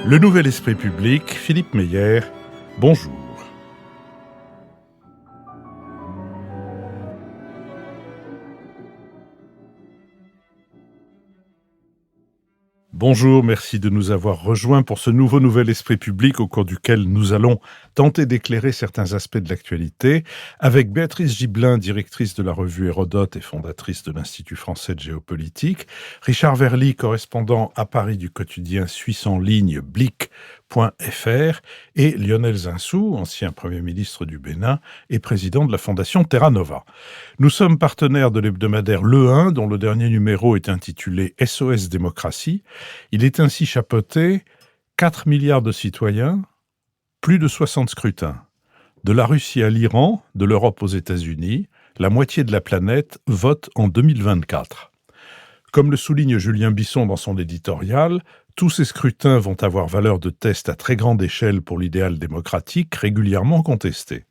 Le Nouvel Esprit Public, Philippe Meyer, bonjour. Bonjour, merci de nous avoir rejoints pour ce nouveau Nouvel Esprit Public au cours duquel nous allons tenter d'éclairer certains aspects de l'actualité avec Béatrice Gibelin, directrice de la revue Hérodote et fondatrice de l'Institut français de géopolitique, Richard Verly, correspondant à Paris du quotidien suisse en ligne Blick.fr et Lionel Zinsou, ancien Premier ministre du Bénin et président de la Fondation Terra Nova. Nous sommes partenaires de l'hebdomadaire Le 1, dont le dernier numéro est intitulé SOS Démocratie. Il est ainsi chapeauté 4 milliards de citoyens, plus de 60 scrutins. De la Russie à l'Iran, de l'Europe aux États-Unis, la moitié de la planète vote en 2024. Comme le souligne Julien Bisson dans son éditorial, tous ces scrutins vont avoir valeur de test à très grande échelle pour l'idéal démocratique régulièrement contesté.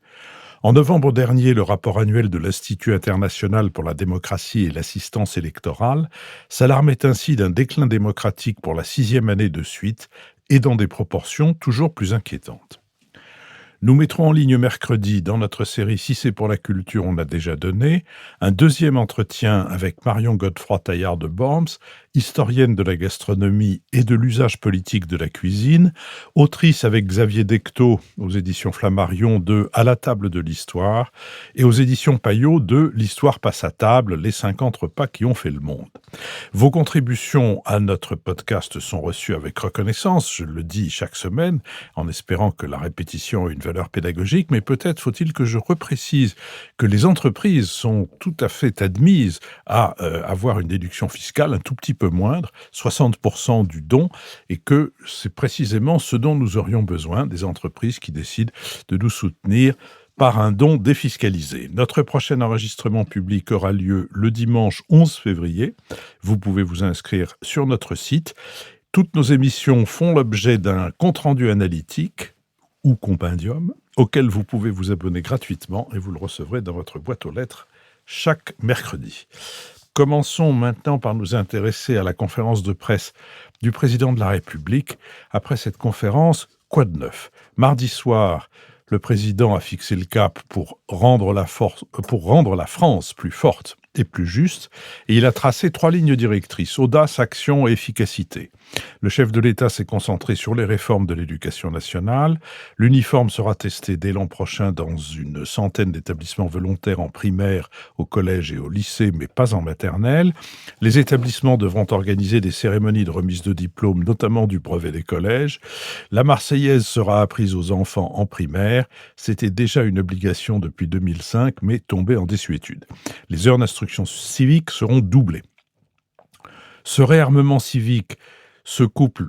En novembre dernier, le rapport annuel de l'Institut international pour la démocratie et l'assistance électorale s'alarmait ainsi d'un déclin démocratique pour la 6e année de suite et dans des proportions toujours plus inquiétantes. Nous mettrons en ligne mercredi, dans notre série Si c'est pour la culture, on a déjà donné, un deuxième entretien avec Marion Godefroy-Taillard de Worms, historienne de la gastronomie et de l'usage politique de la cuisine, autrice avec Xavier Decteau aux éditions Flammarion de À la table de l'histoire et aux éditions Payot de L'histoire passe à table, les 50 repas qui ont fait le monde. Vos contributions à notre podcast sont reçues avec reconnaissance, je le dis chaque semaine, en espérant que la répétition ait une valeur pédagogique, mais peut-être faut-il que je reprécise que les entreprises sont tout à fait admises à avoir une déduction fiscale un tout petit peu moindre, 60% du don, et que c'est précisément ce dont nous aurions besoin, des entreprises qui décident de nous soutenir par un don défiscalisé. Notre prochain enregistrement public aura lieu le dimanche 11 février. Vous pouvez vous inscrire sur notre site. Toutes nos émissions font l'objet d'un compte-rendu analytique ou compendium auquel vous pouvez vous abonner gratuitement et vous le recevrez dans votre boîte aux lettres chaque mercredi. Commençons maintenant par nous intéresser à la conférence de presse du président de la République. Après cette conférence, quoi de neuf ? Mardi soir, le président a fixé le cap pour rendre la France plus forte et plus juste, et il a tracé 3 lignes directrices, audace, action et efficacité. Le chef de l'État s'est concentré sur les réformes de l'éducation nationale. L'uniforme sera testé dès l'an prochain dans une centaine d'établissements volontaires en primaire, au collège et au lycée, mais pas en maternelle. Les établissements devront organiser des cérémonies de remise de diplômes, notamment du brevet des collèges. La Marseillaise sera apprise aux enfants en primaire. C'était déjà une obligation depuis 2005, mais tombée en désuétude. Les heures d'instruction civiques seront doublées. Ce réarmement civique se couple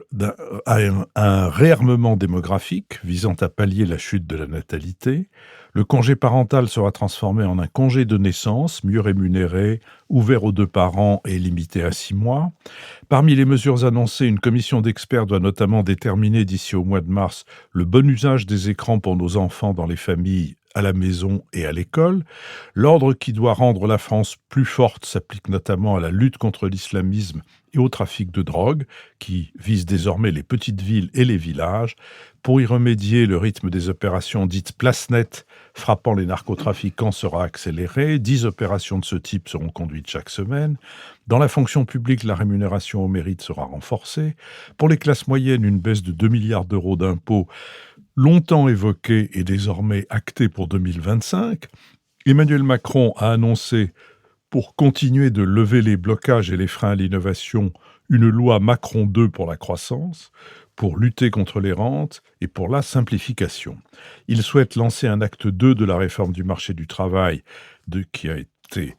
à un réarmement démographique visant à pallier la chute de la natalité. Le congé parental sera transformé en un congé de naissance, mieux rémunéré, ouvert aux 2 parents et limité à 6 mois. Parmi les mesures annoncées, une commission d'experts doit notamment déterminer d'ici au mois de mars le bon usage des écrans pour nos enfants dans les familles, à la maison et à l'école. L'ordre qui doit rendre la France plus forte s'applique notamment à la lutte contre l'islamisme et au trafic de drogue, qui vise désormais les petites villes et les villages. Pour y remédier, le rythme des opérations dites place nette frappant les narcotrafiquants sera accéléré. 10 opérations de ce type seront conduites chaque semaine. Dans la fonction publique, la rémunération au mérite sera renforcée. Pour les classes moyennes, une baisse de 2 milliards d'euros d'impôts longtemps évoquée et désormais actée pour 2025. Emmanuel Macron a annoncé, pour continuer de lever les blocages et les freins à l'innovation, une loi Macron 2 pour la croissance, pour lutter contre les rentes et pour la simplification. Il souhaite lancer un acte 2 de la réforme du marché du travail qui a été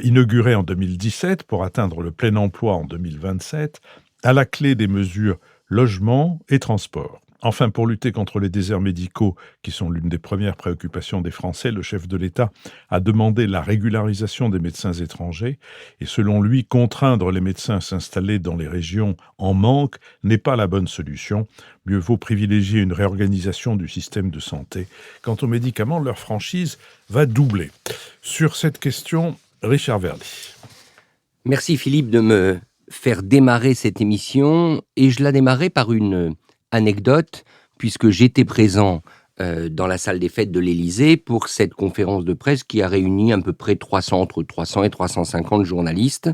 inauguré en 2017 pour atteindre le plein emploi en 2027, à la clé des mesures logement et transport. Enfin, pour lutter contre les déserts médicaux, qui sont l'une des premières préoccupations des Français, le chef de l'État a demandé la régularisation des médecins étrangers. Et selon lui, contraindre les médecins à s'installer dans les régions en manque n'est pas la bonne solution. Mieux vaut privilégier une réorganisation du système de santé. Quant aux médicaments, leur franchise va doubler. Sur cette question, Richard Verly. Merci Philippe de me faire démarrer cette émission. Et je la démarrais par une anecdote, puisque j'étais présent dans la salle des fêtes de l'Élysée pour cette conférence de presse qui a réuni à peu près 300, entre 300 et 350 journalistes,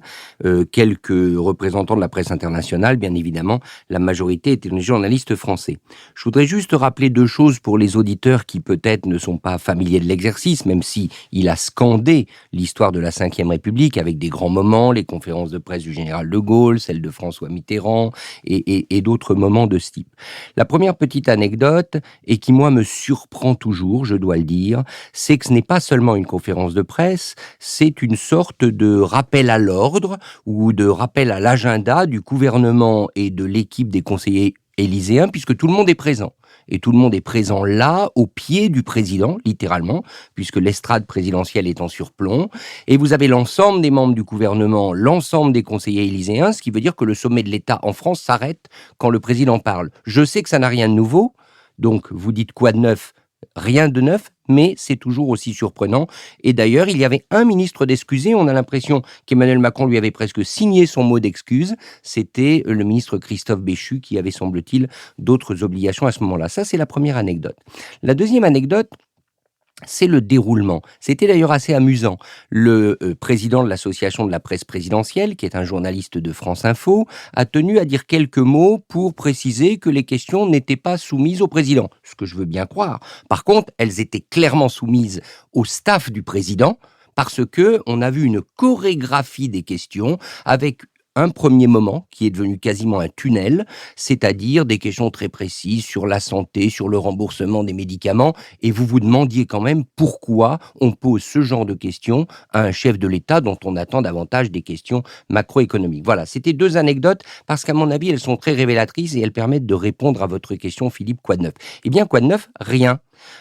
quelques représentants de la presse internationale, bien évidemment. La majorité étaient des journalistes français. Je voudrais juste rappeler deux choses pour les auditeurs qui peut-être ne sont pas familiers de l'exercice, même si il a scandé l'histoire de la Ve République avec des grands moments, les conférences de presse du général de Gaulle, celles de François Mitterrand et d'autres moments de ce type. La première petite anecdote, et qui moi me surprend toujours, je dois le dire, c'est que ce n'est pas seulement une conférence de presse, c'est une sorte de rappel à l'ordre ou de rappel à l'agenda du gouvernement et de l'équipe des conseillers élyséens, puisque tout le monde est présent. Et tout le monde est présent là, au pied du président, littéralement, puisque l'estrade présidentielle est en surplomb. Et vous avez l'ensemble des membres du gouvernement, l'ensemble des conseillers élyséens, ce qui veut dire que le sommet de l'État en France s'arrête quand le président parle. Je sais que ça n'a rien de nouveau, donc vous dites quoi de neuf? Rien de neuf, mais c'est toujours aussi surprenant. Et d'ailleurs, il y avait un ministre d'excusé. On a l'impression qu'Emmanuel Macron lui avait presque signé son mot d'excuse. C'était le ministre Christophe Béchu qui avait, semble-t-il, d'autres obligations à ce moment-là. Ça, c'est la première anecdote. La deuxième anecdote, c'est le déroulement. C'était d'ailleurs assez amusant. Le président de l'association de la presse présidentielle, qui est un journaliste de France Info, a tenu à dire quelques mots pour préciser que les questions n'étaient pas soumises au président, ce que je veux bien croire. Par contre, elles étaient clairement soumises au staff du président, parce que on a vu une chorégraphie des questions avec un premier moment qui est devenu quasiment un tunnel, c'est-à-dire des questions très précises sur la santé, sur le remboursement des médicaments, et vous vous demandiez quand même pourquoi on pose ce genre de questions à un chef de l'État dont on attend davantage des questions macroéconomiques. Voilà, c'était deux anecdotes, parce qu'à mon avis, elles sont très révélatrices et elles permettent de répondre à votre question, Philippe, quoi de neuf? Eh bien, quoi de neuf? Rien.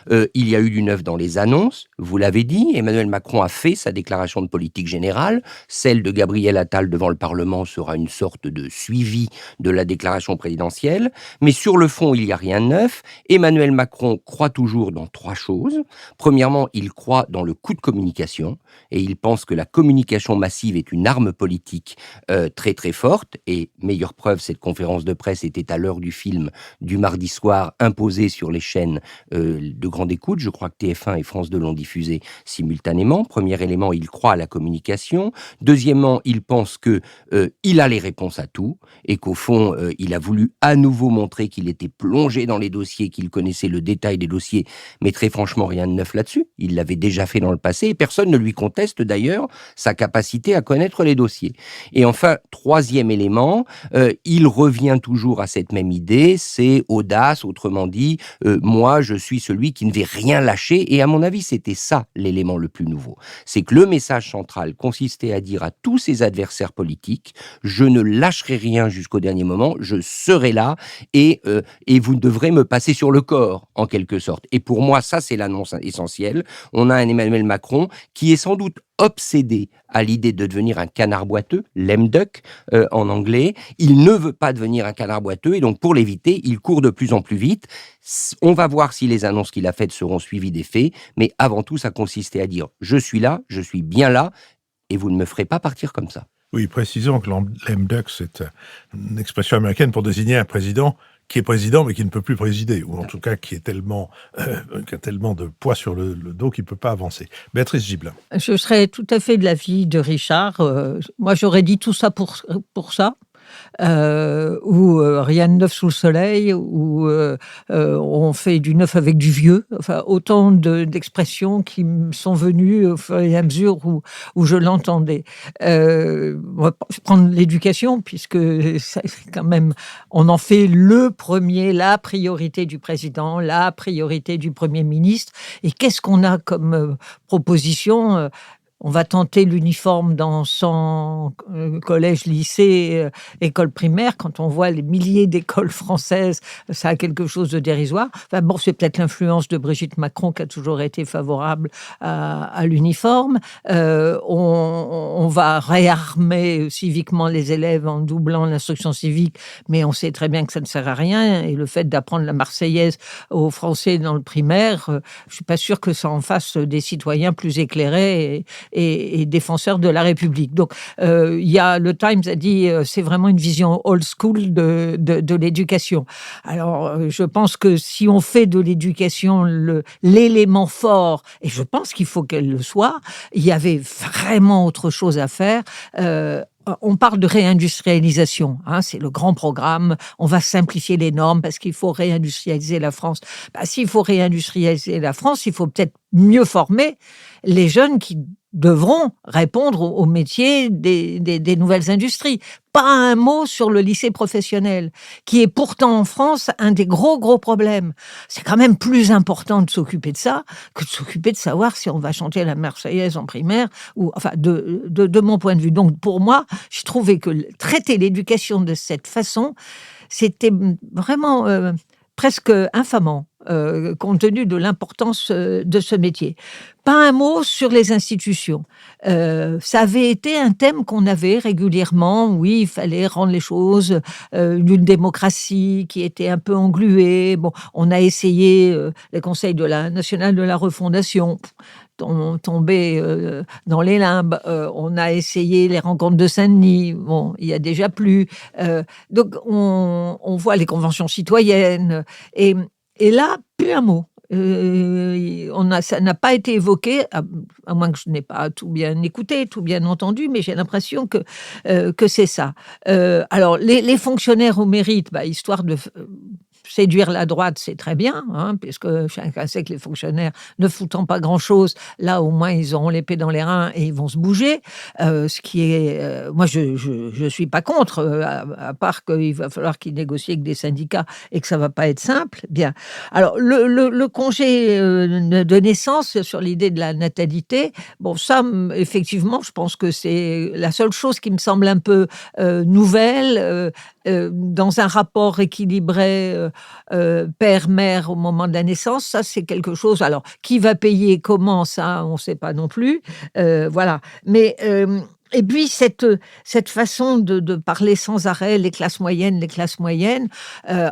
Il y a eu du neuf dans les annonces, vous l'avez dit, Emmanuel Macron a fait sa déclaration de politique générale, celle de Gabriel Attal devant le Parlement sera une sorte de suivi de la déclaration présidentielle, mais sur le fond, il n'y a rien de neuf. Emmanuel Macron croit toujours dans trois choses. Premièrement, il croit dans le coup de communication, et il pense que la communication massive est une arme politique très très forte, et meilleure preuve, cette conférence de presse était à l'heure du film du mardi soir imposée sur les chaînes de grande écoute. Je crois que TF1 et France 2 l'ont diffusé simultanément. Premier élément, il croit à la communication. Deuxièmement, il pense que il a les réponses à tout et qu'au fond, il a voulu à nouveau montrer qu'il était plongé dans les dossiers, qu'il connaissait le détail des dossiers, mais très franchement, rien de neuf là-dessus. Il l'avait déjà fait dans le passé et personne ne lui conteste d'ailleurs sa capacité à connaître les dossiers. Et enfin, troisième élément, il revient toujours à cette même idée, c'est audace, autrement dit, moi je suis celui qui ne vais rien lâcher, et à mon avis c'était ça l'élément le plus nouveau. C'est que le message central consistait à dire à tous ses adversaires politiques, je ne lâcherai rien jusqu'au dernier moment, je serai là, et vous devrez me passer sur le corps, en quelque sorte. Et pour moi, ça c'est l'annonce essentielle. On a un Emmanuel Macron qui est sans doute obsédé à l'idée de devenir un canard boiteux, lame duck en anglais. Il ne veut pas devenir un canard boiteux et donc pour l'éviter, il court de plus en plus vite. On va voir si les annonces qu'il a faites seront suivies des faits, mais avant tout, ça consistait à dire « je suis là, je suis bien là et vous ne me ferez pas partir comme ça ». Oui, précisons que lame duck, c'est une expression américaine pour désigner un président qui est président mais qui ne peut plus présider, ou en tout cas qui a tellement de poids sur le dos qu'il ne peut pas avancer. Béatrice Gibelin. Je serais tout à fait de l'avis de Richard. Moi, j'aurais dit tout ça pour ça. Où rien de neuf sous le soleil, où on fait du neuf avec du vieux. Enfin, autant d'expressions qui me sont venues au fur et à mesure où je l'entendais. On va prendre l'éducation, puisque quand même, on en fait le premier, la priorité du président, la priorité du Premier ministre. Et qu'est-ce qu'on a comme proposition ? On va tenter l'uniforme dans 100 collèges, lycées, écoles primaires. Quand on voit les milliers d'écoles françaises, ça a quelque chose de dérisoire. Enfin bon, c'est peut-être l'influence de Brigitte Macron qui a toujours été favorable à l'uniforme. On va réarmer civiquement les élèves en doublant l'instruction civique, mais on sait très bien que ça ne sert à rien. Et le fait d'apprendre la Marseillaise aux Français dans le primaire, je ne suis pas sûre que ça en fasse des citoyens plus éclairés et défenseurs de la République. Donc, le Times a dit c'est vraiment une vision old school de l'éducation. Alors, je pense que si on fait de l'éducation l'élément fort, et je pense qu'il faut qu'elle le soit, il y avait vraiment autre chose à faire. On parle de réindustrialisation, c'est le grand programme. On va simplifier les normes parce qu'il faut réindustrialiser la France. S'il faut réindustrialiser la France, il faut peut-être mieux former les jeunes qui devront répondre aux métiers des nouvelles industries. Pas un mot sur le lycée professionnel, qui est pourtant en France un des gros problèmes. C'est quand même plus important de s'occuper de ça que de s'occuper de savoir si on va chanter la Marseillaise en primaire, ou enfin de mon point de vue. Donc pour moi, je trouvais que traiter l'éducation de cette façon, c'était vraiment presque infamant. Compte tenu de l'importance de ce métier. Pas un mot sur les institutions. Ça avait été un thème qu'on avait régulièrement. Oui, il fallait rendre les choses d'une démocratie qui était un peu engluée. Bon, on a essayé les conseils national de la refondation, tombé dans les limbes. On a essayé les rencontres de Saint-Denis. Bon, il y a déjà plus. Donc, on voit les conventions citoyennes. Et là, plus un mot. Ça n'a pas été évoqué, à moins que je n'ai pas tout bien écouté, tout bien entendu, mais j'ai l'impression que c'est ça. Alors, les fonctionnaires au mérite, histoire de séduire la droite, c'est très bien, puisque chacun sait que les fonctionnaires ne foutant pas grand-chose, là au moins ils auront l'épée dans les reins et ils vont se bouger. Ce qui est, moi je suis pas contre, à part qu'il va falloir qu'ils négocient avec des syndicats et que ça va pas être simple. Bien. Alors le congé de naissance, sur l'idée de la natalité, bon ça effectivement, je pense que c'est la seule chose qui me semble un peu nouvelle. Dans un rapport équilibré père-mère au moment de la naissance, ça c'est quelque chose. Alors, qui va payer, comment, ça, on ne sait pas non plus. Voilà. Mais et puis cette façon de parler sans arrêt, les classes moyennes.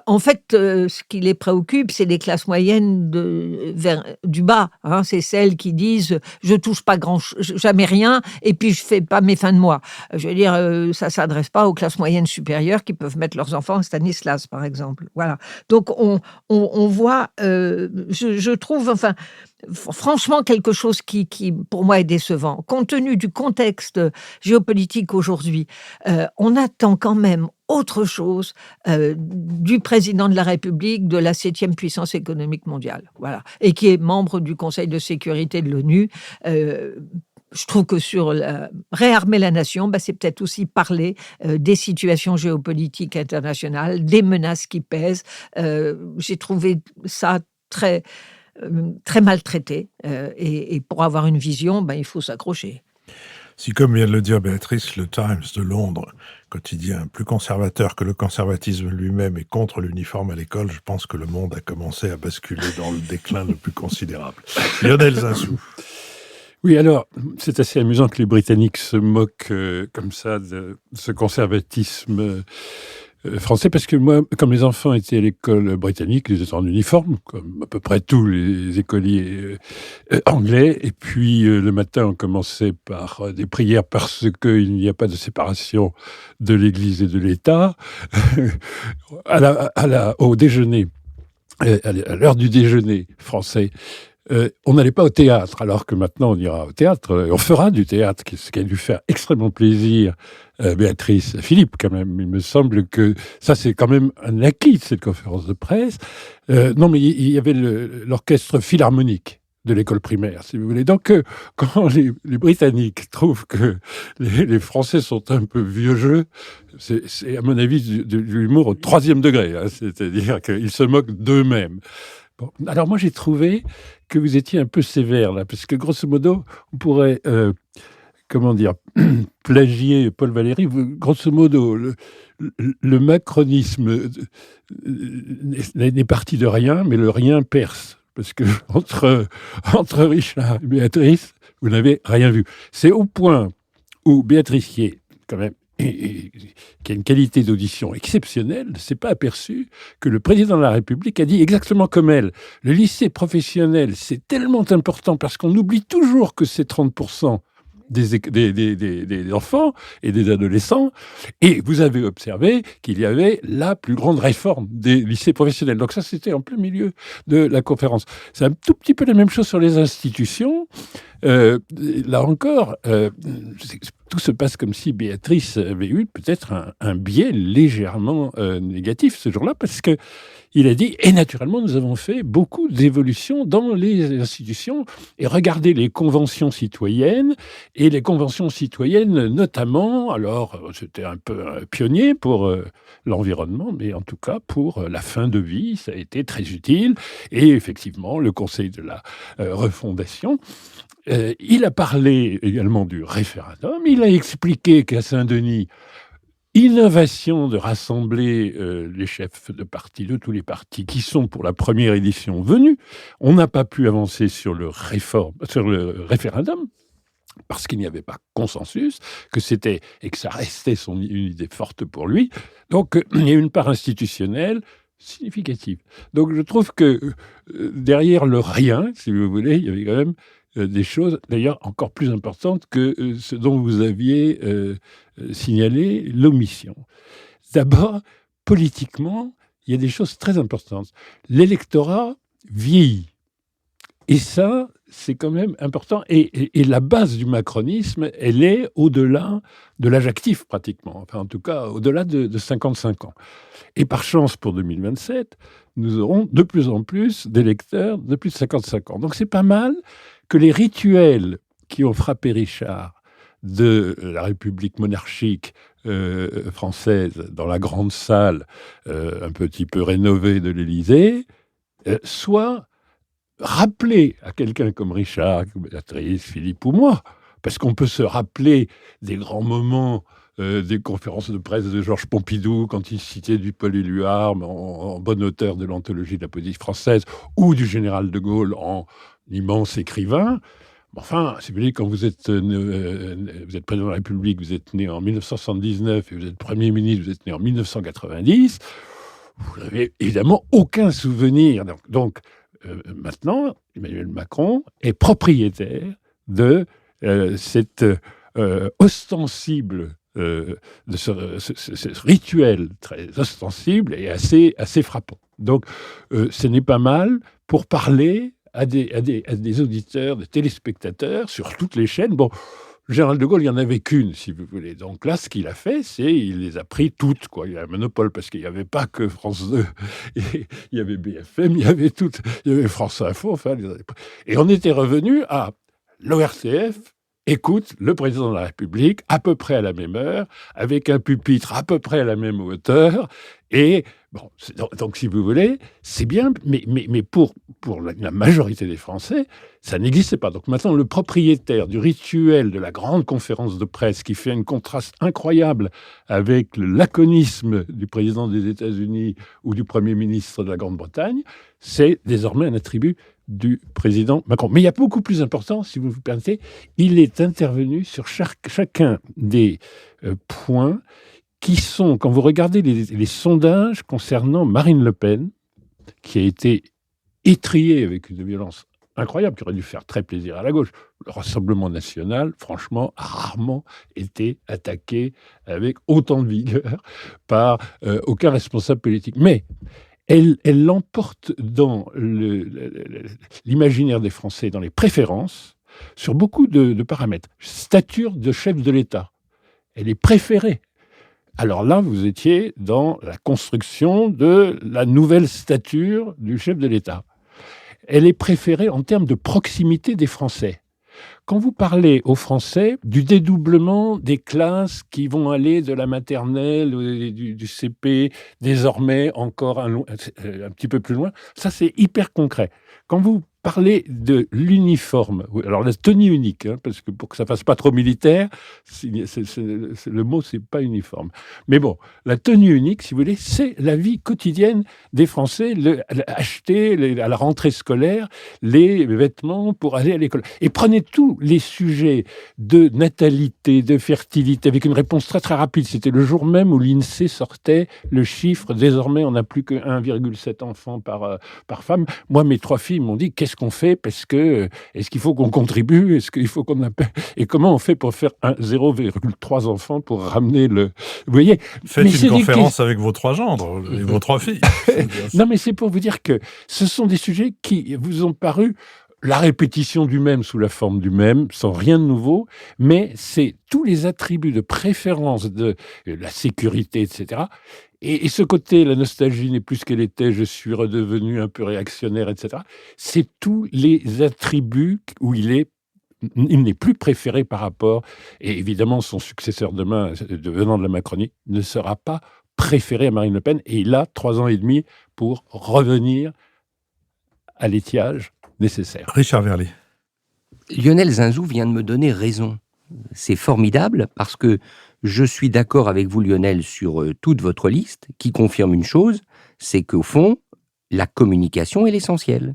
En fait, ce qui les préoccupe, c'est les classes moyennes du bas. C'est celles qui disent je touche pas jamais rien, et puis je fais pas mes fins de mois. Je veux dire, ça s'adresse pas aux classes moyennes supérieures qui peuvent mettre leurs enfants à Stanislas, par exemple. Voilà. Donc on voit, je trouve, enfin. Franchement, quelque chose qui, pour moi, est décevant. Compte tenu du contexte géopolitique aujourd'hui, on attend quand même autre chose du président de la République, de la 7e puissance économique mondiale, voilà, et qui est membre du Conseil de sécurité de l'ONU. Je trouve que sur réarmer la nation, c'est peut-être aussi parler des situations géopolitiques internationales, des menaces qui pèsent. J'ai trouvé ça très maltraité. Et pour avoir une vision, il faut s'accrocher. Si, comme vient de le dire Béatrice, le Times de Londres, quotidien plus conservateur que le conservatisme lui-même et contre l'uniforme à l'école, je pense que le monde a commencé à basculer dans le déclin le plus considérable. Lionel Zinsou. Oui, alors, c'est assez amusant que les Britanniques se moquent comme ça de ce conservatisme français, parce que moi, comme les enfants étaient à l'école britannique, ils étaient en uniforme, comme à peu près tous les écoliers anglais, et puis le matin, on commençait par des prières parce qu'il n'y a pas de séparation de l'Église et de l'État. Au déjeuner, à l'heure du déjeuner français, on n'allait pas au théâtre, alors que maintenant on ira au théâtre, on fera du théâtre, ce qui a dû faire extrêmement plaisir Béatrice Philippe, quand même. Il me semble que ça, c'est quand même un acquis de cette conférence de presse. Non, mais il y avait l'orchestre philharmonique de l'école primaire, si vous voulez. Donc, quand les Britanniques trouvent que les Français sont un peu vieux jeu, c'est à mon avis de l'humour au 3e degré, c'est-à-dire qu'ils se moquent d'eux-mêmes. Bon, alors moi, j'ai trouvé que vous étiez un peu sévère, là, parce que grosso modo, on pourrait, plagier Paul Valéry. Grosso modo, le macronisme n'est parti de rien, mais le rien perce. Parce que entre Richard et Béatrice, vous n'avez rien vu. C'est au point où Béatrice, qui est quand même qui a une qualité d'audition exceptionnelle, ne s'est pas aperçu que le président de la République a dit exactement comme elle. Le lycée professionnel, c'est tellement important parce qu'on oublie toujours que c'est 30% des enfants et des adolescents, et vous avez observé qu'il y avait la plus grande réforme des lycées professionnels. Donc ça, c'était en plein milieu de la conférence. C'est un tout petit peu la même chose sur les institutions. Là encore, tout se passe comme si Béatrice avait eu peut-être un biais légèrement négatif ce jour-là, parce que il a dit, et naturellement, nous avons fait beaucoup d'évolutions dans les institutions, et regardez les conventions citoyennes, et les conventions citoyennes notamment, alors c'était un peu pionnier pour l'environnement, mais en tout cas pour la fin de vie, ça a été très utile, et effectivement, le Conseil de la refondation, il a parlé également du référendum, il a expliqué qu'à Saint-Denis, innovation de rassembler les chefs de parti, de tous les partis qui sont pour la première édition venus. On n'a pas pu avancer sur le référendum parce qu'il n'y avait pas consensus, que ça restait une idée forte pour lui. Donc, il y a une part institutionnelle significative. Donc, je trouve que derrière le rien, si vous voulez, il y avait quand même des choses, d'ailleurs, encore plus importantes que ce dont vous aviez signalé l'omission. D'abord, politiquement, il y a des choses très importantes. L'électorat vieillit. Et ça, c'est quand même important. Et la base du macronisme, elle est au-delà de l'âge actif, pratiquement. Enfin, en tout cas, au-delà de 55 ans. Et par chance, pour 2027, nous aurons de plus en plus d'électeurs de plus de 55 ans. Donc, c'est pas mal que les rituels qui ont frappé Richard de la République monarchique française dans la grande salle un petit peu rénovée de l'Élysée soient rappelés à quelqu'un comme Richard, Béatrice, Philippe ou moi, parce qu'on peut se rappeler des grands moments des conférences de presse de Georges Pompidou quand il citait du Paul Éluard en bon auteur de l'anthologie de la poésie française, ou du général de Gaulle en immense écrivain. Enfin, si vous voulez, quand vous êtes président de la République, vous êtes né en 1979 et vous êtes Premier ministre, vous êtes né en 1990, vous n'avez évidemment aucun souvenir. Donc maintenant, Emmanuel Macron est propriétaire de cette ostensible, de ce rituel très ostensible et assez frappant. Donc, ce n'est pas mal pour parler à des auditeurs, des téléspectateurs sur toutes les chaînes. Bon, le général de Gaulle, il n'y en avait qu'une, si vous voulez. Donc là, ce qu'il a fait, c'est il les a pris toutes, quoi. Il y a un monopole, parce qu'il n'y avait pas que France 2. Et il y avait BFM, il y avait France Info, enfin... Et on était revenu à l'ORTF, écoute le président de la République à peu près à la même heure, avec un pupitre à peu près à la même hauteur, et bon, donc si vous voulez, c'est bien, mais pour la majorité des Français, ça n'existait pas. Donc maintenant, le propriétaire du rituel de la grande conférence de presse, qui fait un contraste incroyable avec le laconisme du président des États-Unis ou du Premier ministre de la Grande-Bretagne, c'est désormais un attribut du président Macron. Mais il y a beaucoup plus important, si vous vous permettez, il est intervenu sur chacun des points qui sont, quand vous regardez les sondages concernant Marine Le Pen, qui a été étriée avec une violence incroyable, qui aurait dû faire très plaisir à la gauche. Le Rassemblement national, franchement, a rarement été attaqué avec autant de vigueur par aucun responsable politique. Mais elle l'emporte dans l'imaginaire des Français, dans les préférences, sur beaucoup de paramètres. Stature de chef de l'État. Elle est préférée. Alors là, vous étiez dans la construction de la nouvelle stature du chef de l'État. Elle est préférée en termes de proximité des Français. Quand vous parlez aux Français du dédoublement des classes qui vont aller de la maternelle, du CP, désormais encore un petit peu plus loin, ça c'est hyper concret. Quand vous parlez de l'uniforme, alors la tenue unique, parce que pour que ça fasse pas trop militaire, le mot c'est pas uniforme. Mais bon, la tenue unique, si vous voulez, c'est la vie quotidienne des Français, acheter à la rentrée scolaire les vêtements pour aller à l'école. Et prenez tous les sujets de natalité, de fertilité, avec une réponse très très rapide. C'était le jour même où l'INSEE sortait le chiffre. Désormais, on n'a plus que 1,7 enfants par femme. Moi, mes 3 filles m'ont dit, qu'est-ce qu'est-ce qu'on fait? Parce que, est-ce qu'il faut qu'on contribue? Est-ce qu'il faut qu'on appelle? Et comment on fait pour faire 0,3 enfants pour ramener le... Vous voyez? Faites une conférence avec vos 3 gendres et vos 3 filles. Non, mais c'est pour vous dire que ce sont des sujets qui vous ont paru la répétition du même sous la forme du même, sans rien de nouveau, mais c'est tous les attributs de préférence de la sécurité, etc. Et ce côté, la nostalgie n'est plus ce qu'elle était, je suis redevenu un peu réactionnaire, etc. C'est tous les attributs où il n'est plus préféré par rapport, et évidemment son successeur demain, venant de la Macronie, ne sera pas préféré à Marine Le Pen, et il a 3 ans et demi pour revenir à l'étiage nécessaire. Richard Verly. Lionel Zinzou vient de me donner raison. C'est formidable parce que je suis d'accord avec vous, Lionel, sur toute votre liste, qui confirme une chose, c'est qu'au fond, la communication est l'essentiel.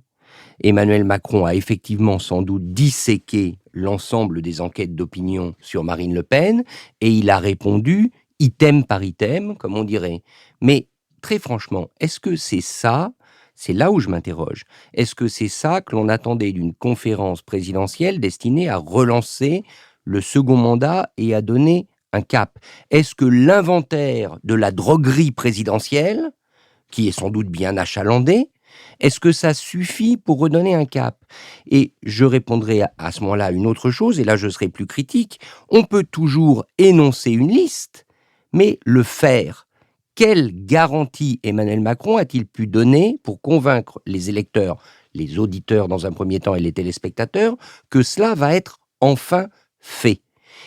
Emmanuel Macron a effectivement sans doute disséqué l'ensemble des enquêtes d'opinion sur Marine Le Pen et il a répondu item par item, comme on dirait. Mais très franchement, est-ce que c'est ça? C'est là où je m'interroge. Est-ce que c'est ça que l'on attendait d'une conférence présidentielle destinée à relancer le second mandat et à donner un cap? Est-ce que l'inventaire de la droguerie présidentielle, qui est sans doute bien achalandé, est-ce que ça suffit pour redonner un cap? Et je répondrai à ce moment-là à une autre chose, et là je serai plus critique. On peut toujours énoncer une liste, mais le faire. Quelle garantie Emmanuel Macron a-t-il pu donner pour convaincre les électeurs, les auditeurs dans un premier temps et les téléspectateurs, que cela va être enfin fait?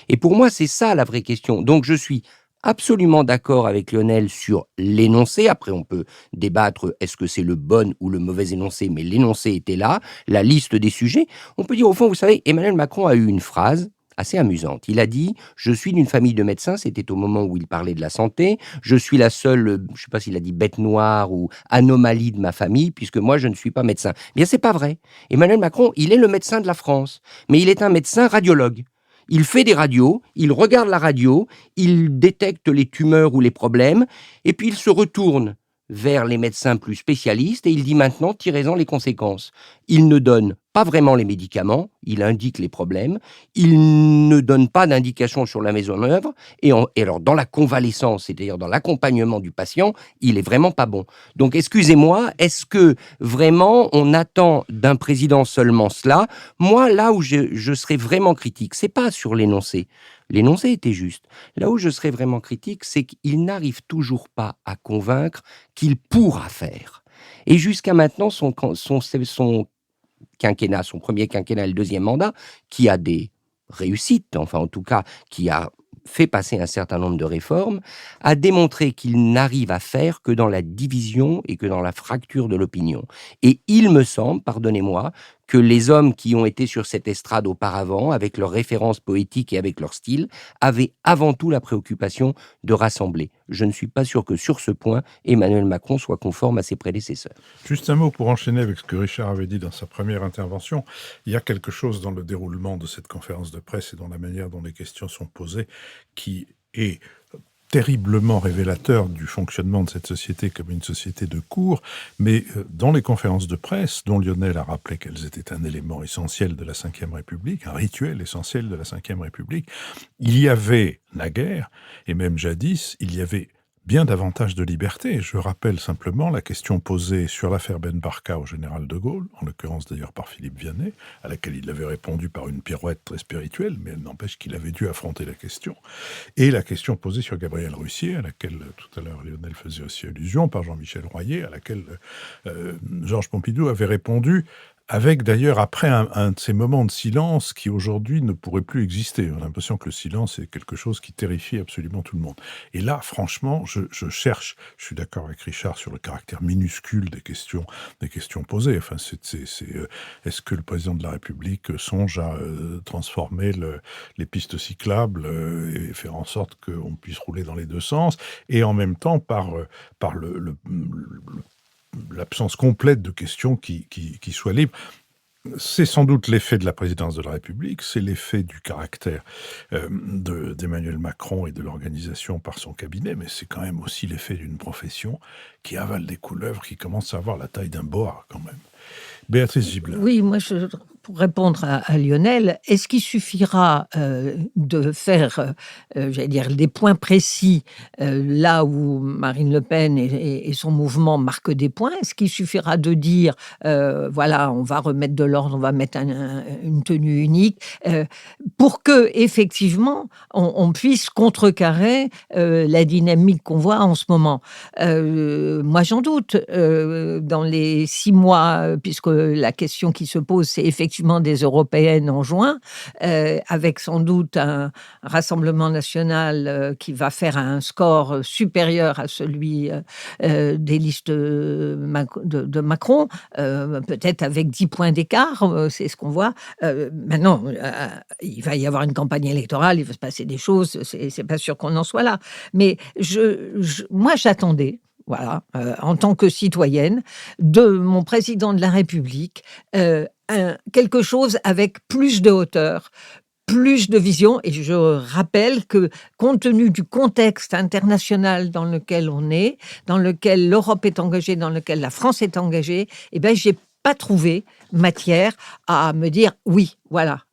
Et pour moi, c'est ça la vraie question. Donc je suis absolument d'accord avec Lionel sur l'énoncé. Après, on peut débattre, est-ce que c'est le bon ou le mauvais énoncé, mais l'énoncé était là, la liste des sujets. On peut dire, au fond, vous savez, Emmanuel Macron a eu une phrase assez amusante. Il a dit « Je suis d'une famille de médecins », c'était au moment où il parlait de la santé, « Je suis la seule, je ne sais pas s'il a dit bête noire ou anomalie de ma famille, puisque moi, je ne suis pas médecin. » Bien, c'est pas vrai. Emmanuel Macron, il est le médecin de la France, mais il est un médecin radiologue. Il fait des radios, il regarde la radio, il détecte les tumeurs ou les problèmes, et puis il se retourne vers les médecins plus spécialistes et il dit maintenant, tirez-en les conséquences. Il ne donne pas vraiment les médicaments, il indique les problèmes, il ne donne pas d'indication sur la mise en œuvre, et alors dans la convalescence, c'est-à-dire dans l'accompagnement du patient, il est vraiment pas bon. Donc excusez-moi, est-ce que vraiment on attend d'un président seulement cela? Moi, là où je serais vraiment critique, c'est pas sur l'énoncé. L'énoncé était juste. Là où je serais vraiment critique, c'est qu'il n'arrive toujours pas à convaincre qu'il pourra faire. Et jusqu'à maintenant, son quinquennat, son premier quinquennat et le deuxième mandat, qui a des réussites, enfin en tout cas, qui a fait passer un certain nombre de réformes, a démontré qu'il n'arrive à faire que dans la division et que dans la fracture de l'opinion. Et il me semble, pardonnez-moi, que les hommes qui ont été sur cette estrade auparavant, avec leurs références poétiques et avec leur style, avaient avant tout la préoccupation de rassembler. Je ne suis pas sûr que sur ce point, Emmanuel Macron soit conforme à ses prédécesseurs. Juste un mot pour enchaîner avec ce que Richard avait dit dans sa première intervention. Il y a quelque chose dans le déroulement de cette conférence de presse et dans la manière dont les questions sont posées qui est terriblement révélateur du fonctionnement de cette société comme une société de cours, mais dans les conférences de presse, dont Lionel a rappelé qu'elles étaient un élément essentiel de la Ve République, un rituel essentiel de la Ve République, il y avait naguère, et même jadis, il y avait bien davantage de liberté. Je rappelle simplement la question posée sur l'affaire Ben Barka au général de Gaulle, en l'occurrence d'ailleurs par Philippe Vianney, à laquelle il avait répondu par une pirouette très spirituelle, mais elle n'empêche qu'il avait dû affronter la question. Et la question posée sur Gabriel Russier, à laquelle tout à l'heure Lionel faisait aussi allusion, par Jean-Michel Royer, à laquelle Georges Pompidou avait répondu avec d'ailleurs après un de ces moments de silence qui aujourd'hui ne pourrait plus exister. On a l'impression que le silence est quelque chose qui terrifie absolument tout le monde. Et là, franchement, je cherche, je suis d'accord avec Richard sur le caractère minuscule des questions posées. Enfin, est-ce que le président de la République songe à transformer les pistes cyclables et faire en sorte qu'on puisse rouler dans les deux sens, et en même temps par l'absence complète de questions qui soient libres. c'est sans doute l'effet de la présidence de la République, c'est l'effet du caractère d'Emmanuel Macron et de l'organisation par son cabinet, mais c'est quand même aussi l'effet d'une profession qui avale des couleuvres qui commencent à avoir la taille d'un boa quand même. Béatrice Gibelin. Oui, moi, pour répondre à Lionel, est-ce qu'il suffira de faire, j'allais dire, des points précis là où Marine Le Pen et son mouvement marquent des points? Est-ce qu'il suffira de dire, voilà, on va remettre de l'ordre, on va mettre une tenue unique, pour que effectivement on puisse contrecarrer la dynamique qu'on voit en ce moment? Moi, j'en doute. Dans les 6 mois, puisque la question qui se pose, c'est effectivement des européennes en juin, avec sans doute un Rassemblement national qui va faire un score supérieur à celui des listes de Macron, peut-être avec 10 points d'écart, c'est ce qu'on voit. Maintenant, il va y avoir une campagne électorale, il va se passer des choses, c'est pas sûr qu'on en soit là. Mais moi, j'attendais, voilà, en tant que citoyenne, de mon président de la République, quelque chose avec plus de hauteur, plus de vision. Et je rappelle que, compte tenu du contexte international dans lequel on est, dans lequel l'Europe est engagée, dans lequel la France est engagée, eh ben, j'ai pas trouvé matière à me dire oui, voilà,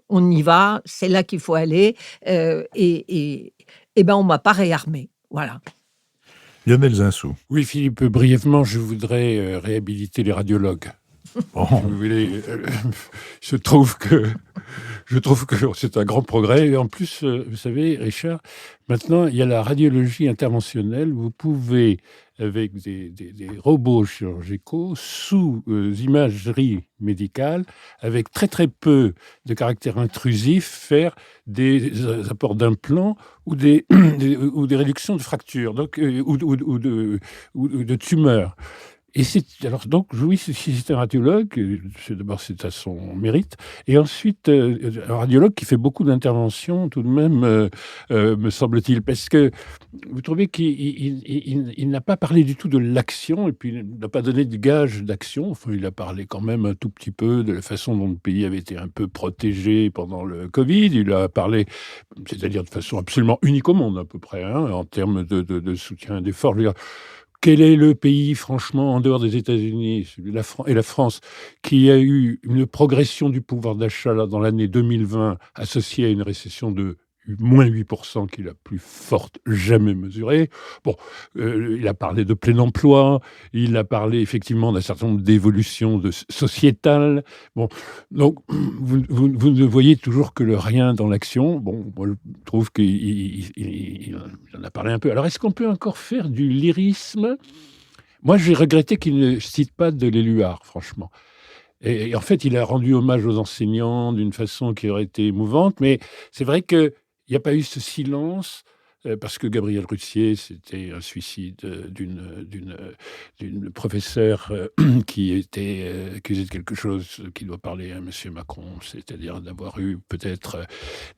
on y va, c'est là qu'il faut aller, et ben on m'a pas réarmé, voilà. Lionel Zinsou. Oui, Philippe, brièvement, je voudrais réhabiliter les radiologues. Bon. Si vous voulez, je trouve que c'est un grand progrès. Et en plus, vous savez, Richard, maintenant, il y a la radiologie interventionnelle. Vous pouvez, avec des robots chirurgicaux, sous imagerie médicale, avec très très peu de caractère intrusif, faire des apports d'implants ou des réductions de fractures, donc, ou de tumeurs. Et donc, oui, si c'est un radiologue, d'abord c'est à son mérite, et ensuite un radiologue qui fait beaucoup d'interventions tout de même, me semble-t-il, parce que vous trouvez qu'il n'a pas parlé du tout de l'action, et puis il n'a pas donné de gage d'action. Enfin, il a parlé quand même un tout petit peu de la façon dont le pays avait été un peu protégé pendant le Covid. Il a parlé, c'est-à-dire de façon absolument unique au monde à peu près, hein, en termes de soutien d'efforts. Quel est le pays, franchement, en dehors des États-Unis et la France, qui a eu une progression du pouvoir d'achat là, dans l'année 2020 associée à une récession de moins 8%, qui est la plus forte jamais mesurée. Bon, il a parlé de plein emploi, il a parlé effectivement d'un certain nombre d'évolutions sociétales. Bon, donc vous ne voyez toujours que le rien dans l'action. Bon, moi, je trouve qu'il en a parlé un peu. Alors, est-ce qu'on peut encore faire du lyrisme ? Moi, j'ai regretté qu'il ne cite pas de l'Éluard, franchement. Et en fait, il a rendu hommage aux enseignants d'une façon qui aurait été émouvante, mais c'est vrai que il n'y a pas eu ce silence, parce que Gabriel Russier, c'était un suicide d'une professeure qui était accusée de quelque chose qui doit parler à M. Macron, c'est-à-dire d'avoir eu peut-être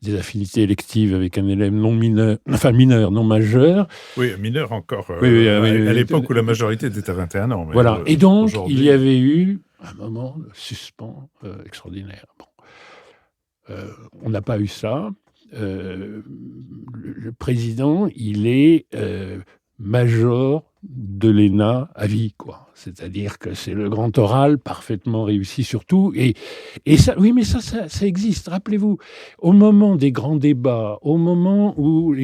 des affinités électives avec un élève mineur, non majeur. Oui, mineur encore, Oui, à l'époque où la majorité était à 21 ans. Mais voilà, et donc il y avait eu un moment de suspens extraordinaire. Bon. On n'a pas eu ça. Le président, il est major de l'ENA à vie, quoi. C'est-à-dire que c'est le grand oral parfaitement réussi surtout. Et ça, oui, mais ça existe. Rappelez-vous, au moment des grands débats, au moment où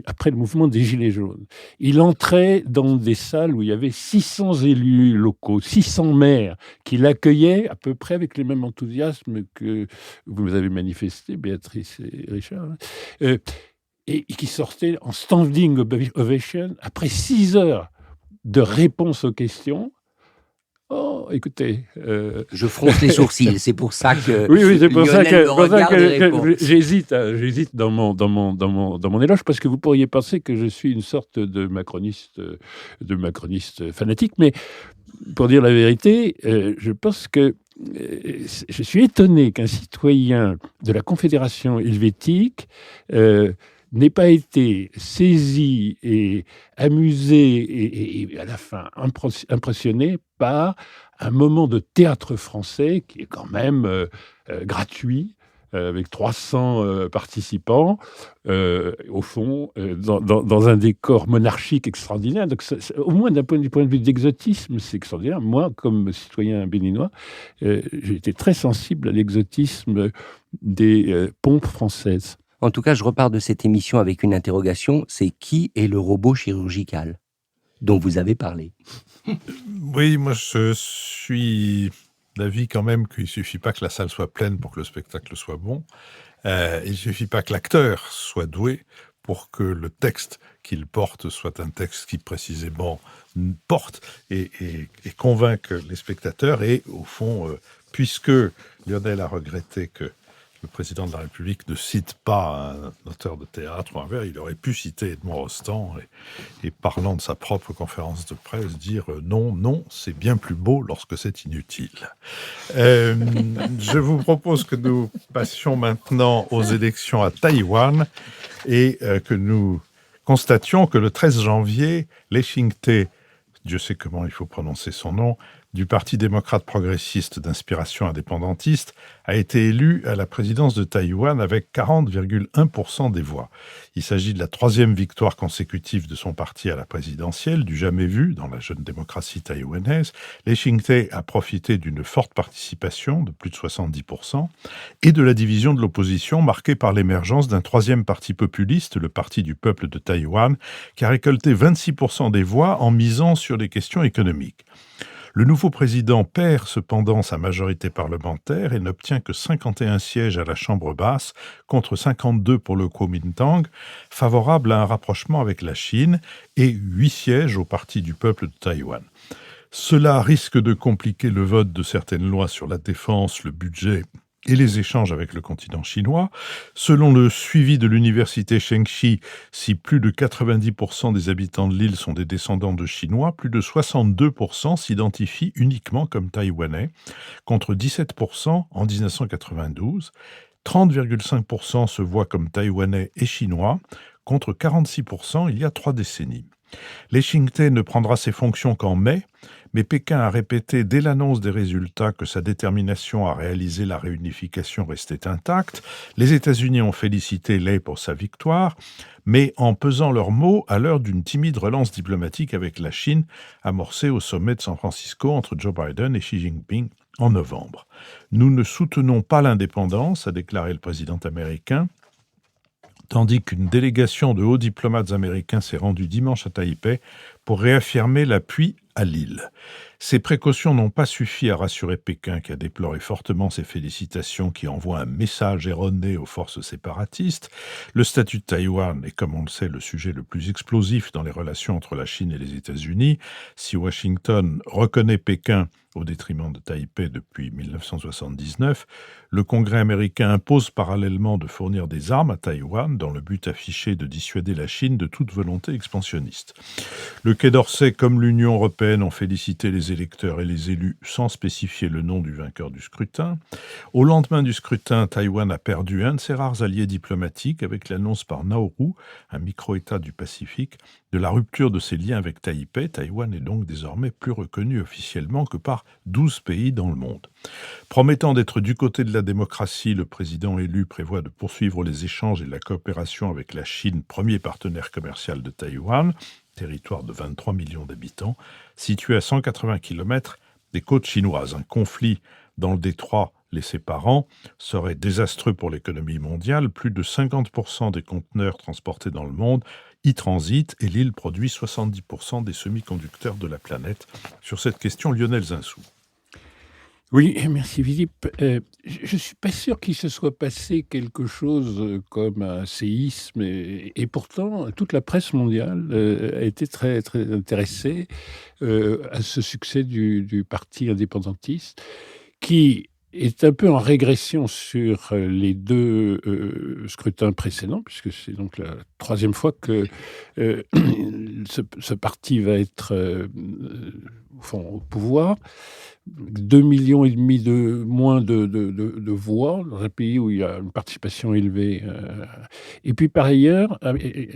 après le mouvement des Gilets jaunes, il entrait dans des salles où il y avait 600 élus locaux, 600 maires qui l'accueillaient à peu près avec le même enthousiasme que vous avez manifesté, Béatrice et Richard. Et qui sortait en standing ovation après 6 heures de réponse aux questions. Oh, écoutez... Je fronce les sourcils, c'est pour ça que... Oui, c'est pour ça que j'hésite dans mon éloge, parce que vous pourriez penser que je suis une sorte de macroniste fanatique, mais pour dire la vérité, je pense que je suis étonné qu'un citoyen de la Confédération helvétique n'ait pas été saisi et amusé et à la fin impressionné par un moment de théâtre français qui est quand même gratuit, avec 300 participants, au fond, dans un décor monarchique extraordinaire. Donc, au moins du point de vue d'exotisme, c'est extraordinaire. Moi, comme citoyen béninois, j'ai été très sensible à l'exotisme des pompes françaises. En tout cas, je repars de cette émission avec une interrogation, c'est qui est le robot chirurgical dont vous avez parlé? Oui, moi je suis d'avis quand même qu'il ne suffit pas que la salle soit pleine pour que le spectacle soit bon. Il ne suffit pas que l'acteur soit doué pour que le texte qu'il porte soit un texte qui précisément porte et convainc les spectateurs. Et au fond, puisque Lionel a regretté que le président de la République ne cite pas un auteur de théâtre ou un vers, il aurait pu citer Edmond Rostand et parlant de sa propre conférence de presse, dire non, non, c'est bien plus beau lorsque c'est inutile. Je vous propose que nous passions maintenant aux élections à Taïwan et que nous constations que le 13 janvier, Lee Ching-te, Dieu sait comment il faut prononcer son nom, du Parti démocrate progressiste d'inspiration indépendantiste, a été élu à la présidence de Taïwan avec 40,1% des voix. Il s'agit de la 3e victoire consécutive de son parti à la présidentielle, du jamais vu dans la jeune démocratie taïwanaise. Lee Ching-te a profité d'une forte participation de plus de 70% et de la division de l'opposition marquée par l'émergence d'un 3e parti populiste, le Parti du peuple de Taïwan, qui a récolté 26% des voix en misant sur les questions économiques. Le nouveau président perd cependant sa majorité parlementaire et n'obtient que 51 sièges à la Chambre basse contre 52 pour le Kuomintang, favorable à un rapprochement avec la Chine, et 8 sièges au Parti du peuple de Taïwan. Cela risque de compliquer le vote de certaines lois sur la défense, le budget et les échanges avec le continent chinois. Selon le suivi de l'université Shengxi, si plus de 90% des habitants de l'île sont des descendants de Chinois, plus de 62% s'identifient uniquement comme Taïwanais, contre 17% en 1992. 30,5% se voient comme Taïwanais et Chinois, contre 46% il y a 3 décennies. Lee Ching-te ne prendra ses fonctions qu'en mai, mais Pékin a répété dès l'annonce des résultats que sa détermination à réaliser la réunification restait intacte. Les États-Unis ont félicité Lee pour sa victoire, mais en pesant leurs mots à l'heure d'une timide relance diplomatique avec la Chine, amorcée au sommet de San Francisco entre Joe Biden et Xi Jinping en novembre. Nous ne soutenons pas l'indépendance, a déclaré le président américain, tandis qu'une délégation de hauts diplomates américains s'est rendue dimanche à Taipei pour réaffirmer l'appui à l'île. Ces précautions n'ont pas suffi à rassurer Pékin, qui a déploré fortement ces félicitations qui envoient un message erroné aux forces séparatistes. Le statut de Taïwan est, comme on le sait, le sujet le plus explosif dans les relations entre la Chine et les États-Unis. Si Washington reconnaît Pékin au détriment de Taipei depuis 1979, le Congrès américain impose parallèlement de fournir des armes à Taïwan dans le but affiché de dissuader la Chine de toute volonté expansionniste. Le Quai d'Orsay comme l'Union européenne ont félicité les électeurs et les élus sans spécifier le nom du vainqueur du scrutin. Au lendemain du scrutin, Taïwan a perdu un de ses rares alliés diplomatiques avec l'annonce par Nauru, un micro-État du Pacifique, de la rupture de ses liens avec Taipei. Taïwan est donc désormais plus reconnu officiellement que par 12 pays dans le monde. Promettant d'être du côté de la démocratie, le président élu prévoit de poursuivre les échanges et la coopération avec la Chine, premier partenaire commercial de Taïwan, territoire de 23 millions d'habitants, situé à 180 km des côtes chinoises. Un conflit dans le détroit les séparant serait désastreux pour l'économie mondiale. Plus de 50% des conteneurs transportés dans le monde y transitent et l'île produit 70% des semi-conducteurs de la planète. Sur cette question, Lionel Zinsou. Oui, merci Philippe. Je ne suis pas sûr qu'il se soit passé quelque chose comme un séisme et pourtant toute la presse mondiale a été très, très intéressée à ce succès du parti indépendantiste qui est un peu en régression sur les 2 scrutins précédents, puisque c'est donc la 3e fois que ce parti va être au pouvoir. 2,5 millions de moins de voix dans un pays où il y a une participation élevée. Et puis par ailleurs,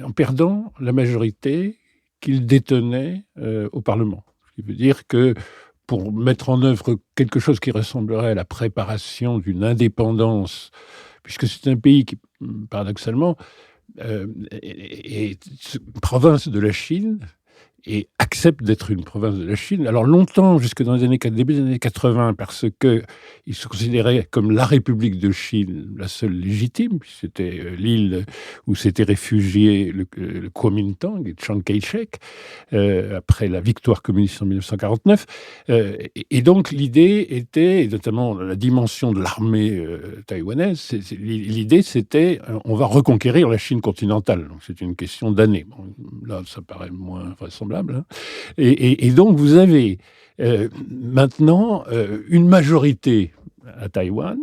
en perdant la majorité qu'il détenait au Parlement. Ce qui veut dire que pour mettre en œuvre quelque chose qui ressemblerait à la préparation d'une indépendance, puisque c'est un pays qui, paradoxalement, est province de la Chine et accepte d'être une province de la Chine. Alors longtemps, jusque dans les début des années 80, parce qu'il se considérait comme la République de Chine, la seule légitime, puis c'était l'île où s'était réfugié le Kuomintang et Chiang Kai-shek, après la victoire communiste en 1949. Et donc l'idée était, et notamment la dimension de l'armée taïwanaise, l'idée c'était on va reconquérir la Chine continentale. Donc c'est une question d'années. Bon, là, ça paraît moins vraisemblable. Hein. Et donc, vous avez maintenant une majorité à Taïwan,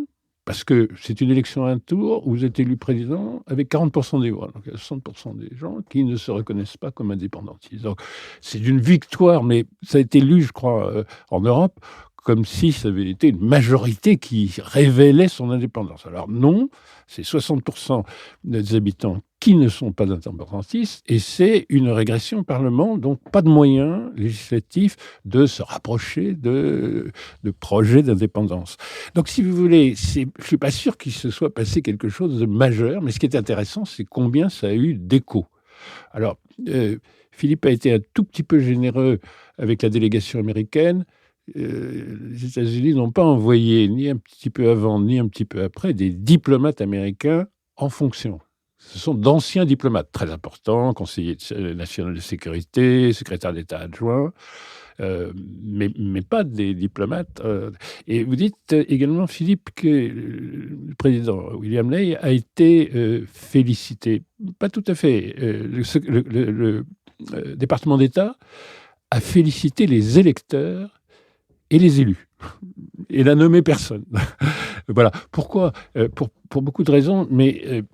parce que c'est une élection à un tour où vous êtes élu président avec 40% des voix. Donc, il y a 60% des gens qui ne se reconnaissent pas comme indépendantistes. Donc, c'est une victoire, mais ça a été lu, je crois, en Europe, comme si ça avait été une majorité qui révélait son indépendance. Alors non, c'est 60% des habitants qui ne sont pas indépendantistes, et c'est une régression au Parlement, donc pas de moyens législatifs de se rapprocher de projets d'indépendance. Donc si vous voulez, je ne suis pas sûr qu'il se soit passé quelque chose de majeur, mais ce qui est intéressant, c'est combien ça a eu d'écho. Alors, Philippe a été un tout petit peu généreux avec la délégation américaine. Les États-Unis n'ont pas envoyé, ni un petit peu avant, ni un petit peu après, des diplomates américains en fonction. Ce sont d'anciens diplomates très importants, conseillers national de sécurité, secrétaire d'État adjoint, mais pas des diplomates. Et vous dites également, Philippe, que le président William Ley a été félicité. Pas tout à fait. Le département d'État a félicité les électeurs et les élus. Et n'a nommé personne. Voilà. Pourquoi ? Pour beaucoup de raisons, mais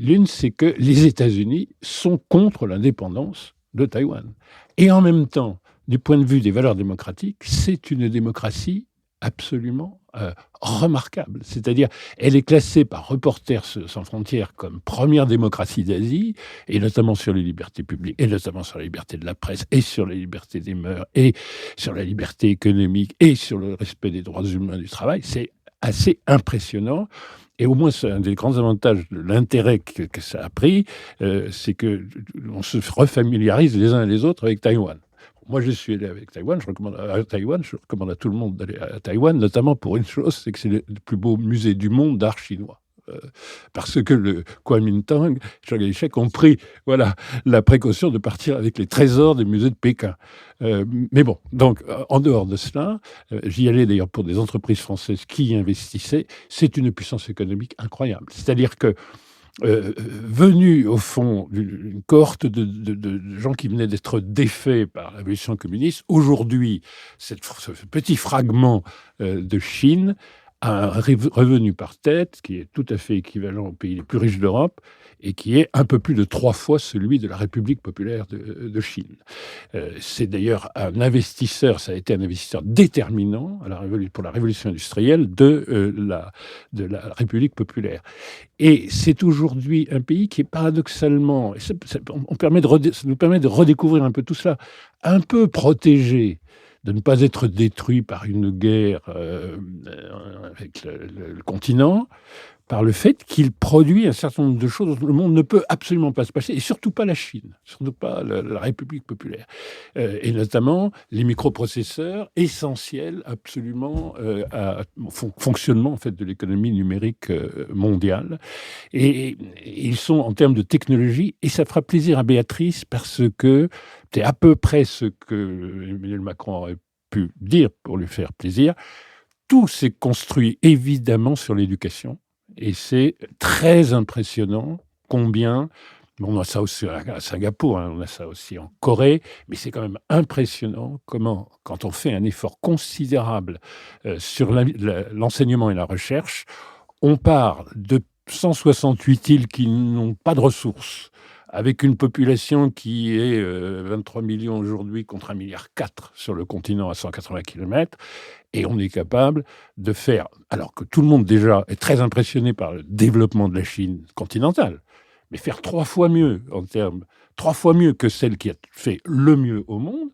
l'une, c'est que les États-Unis sont contre l'indépendance de Taïwan. Et en même temps, du point de vue des valeurs démocratiques, c'est une démocratie absolument remarquable. C'est-à-dire, elle est classée par Reporters sans frontières comme première démocratie d'Asie, et notamment sur les libertés publiques, et notamment sur la liberté de la presse, et sur la liberté des mœurs, et sur la liberté économique, et sur le respect des droits humains du travail. C'est assez impressionnant. Et au moins, c'est un des grands avantages de l'intérêt que ça a pris, c'est qu'on se refamiliarise les uns et les autres avec Taïwan. Moi, je suis allé avec Taïwan, je recommande à tout le monde d'aller à Taïwan, notamment pour une chose, c'est que c'est le plus beau musée du monde d'art chinois. Parce que le Kuomintang, Chiang Kai-shek ont pris la précaution de partir avec les trésors des musées de Pékin. Mais bon, donc en dehors de cela, j'y allais d'ailleurs pour des entreprises françaises qui y investissaient, c'est une puissance économique incroyable. C'est-à-dire que venu au fond d'une cohorte de gens qui venaient d'être défaits par la révolution communiste, aujourd'hui, ce petit fragment de Chine a un revenu par tête qui est tout à fait équivalent aux pays les plus riches d'Europe et qui est un peu plus de 3 fois celui de la République populaire de Chine. C'est d'ailleurs un investisseur, ça a été un investisseur déterminant pour la révolution industrielle de la République populaire. Et c'est aujourd'hui un pays qui est paradoxalement, ça nous permet de redécouvrir un peu tout cela, un peu protégé, de ne pas être détruit par une guerre avec le continent, par le fait qu'il produit un certain nombre de choses dont le monde ne peut absolument pas se passer, et surtout pas la Chine, surtout pas la République populaire. Et notamment les microprocesseurs essentiels absolument au fonctionnement en fait, de l'économie numérique mondiale. Et ils sont en termes de technologie, et ça fera plaisir à Béatrice parce que c'est à peu près ce que Emmanuel Macron aurait pu dire pour lui faire plaisir. Tout s'est construit évidemment sur l'éducation. Et c'est très impressionnant combien, on a ça aussi à Singapour, on a ça aussi en Corée, mais c'est quand même impressionnant comment, quand on fait un effort considérable sur l'enseignement et la recherche, on part de 168 îles qui n'ont pas de ressources, avec une population qui est 23 millions aujourd'hui contre 1,4 milliard sur le continent à 180 km, et on est capable de faire, alors que tout le monde déjà est très impressionné par le développement de la Chine continentale, mais faire 3 fois mieux que celle qui a fait le mieux au monde,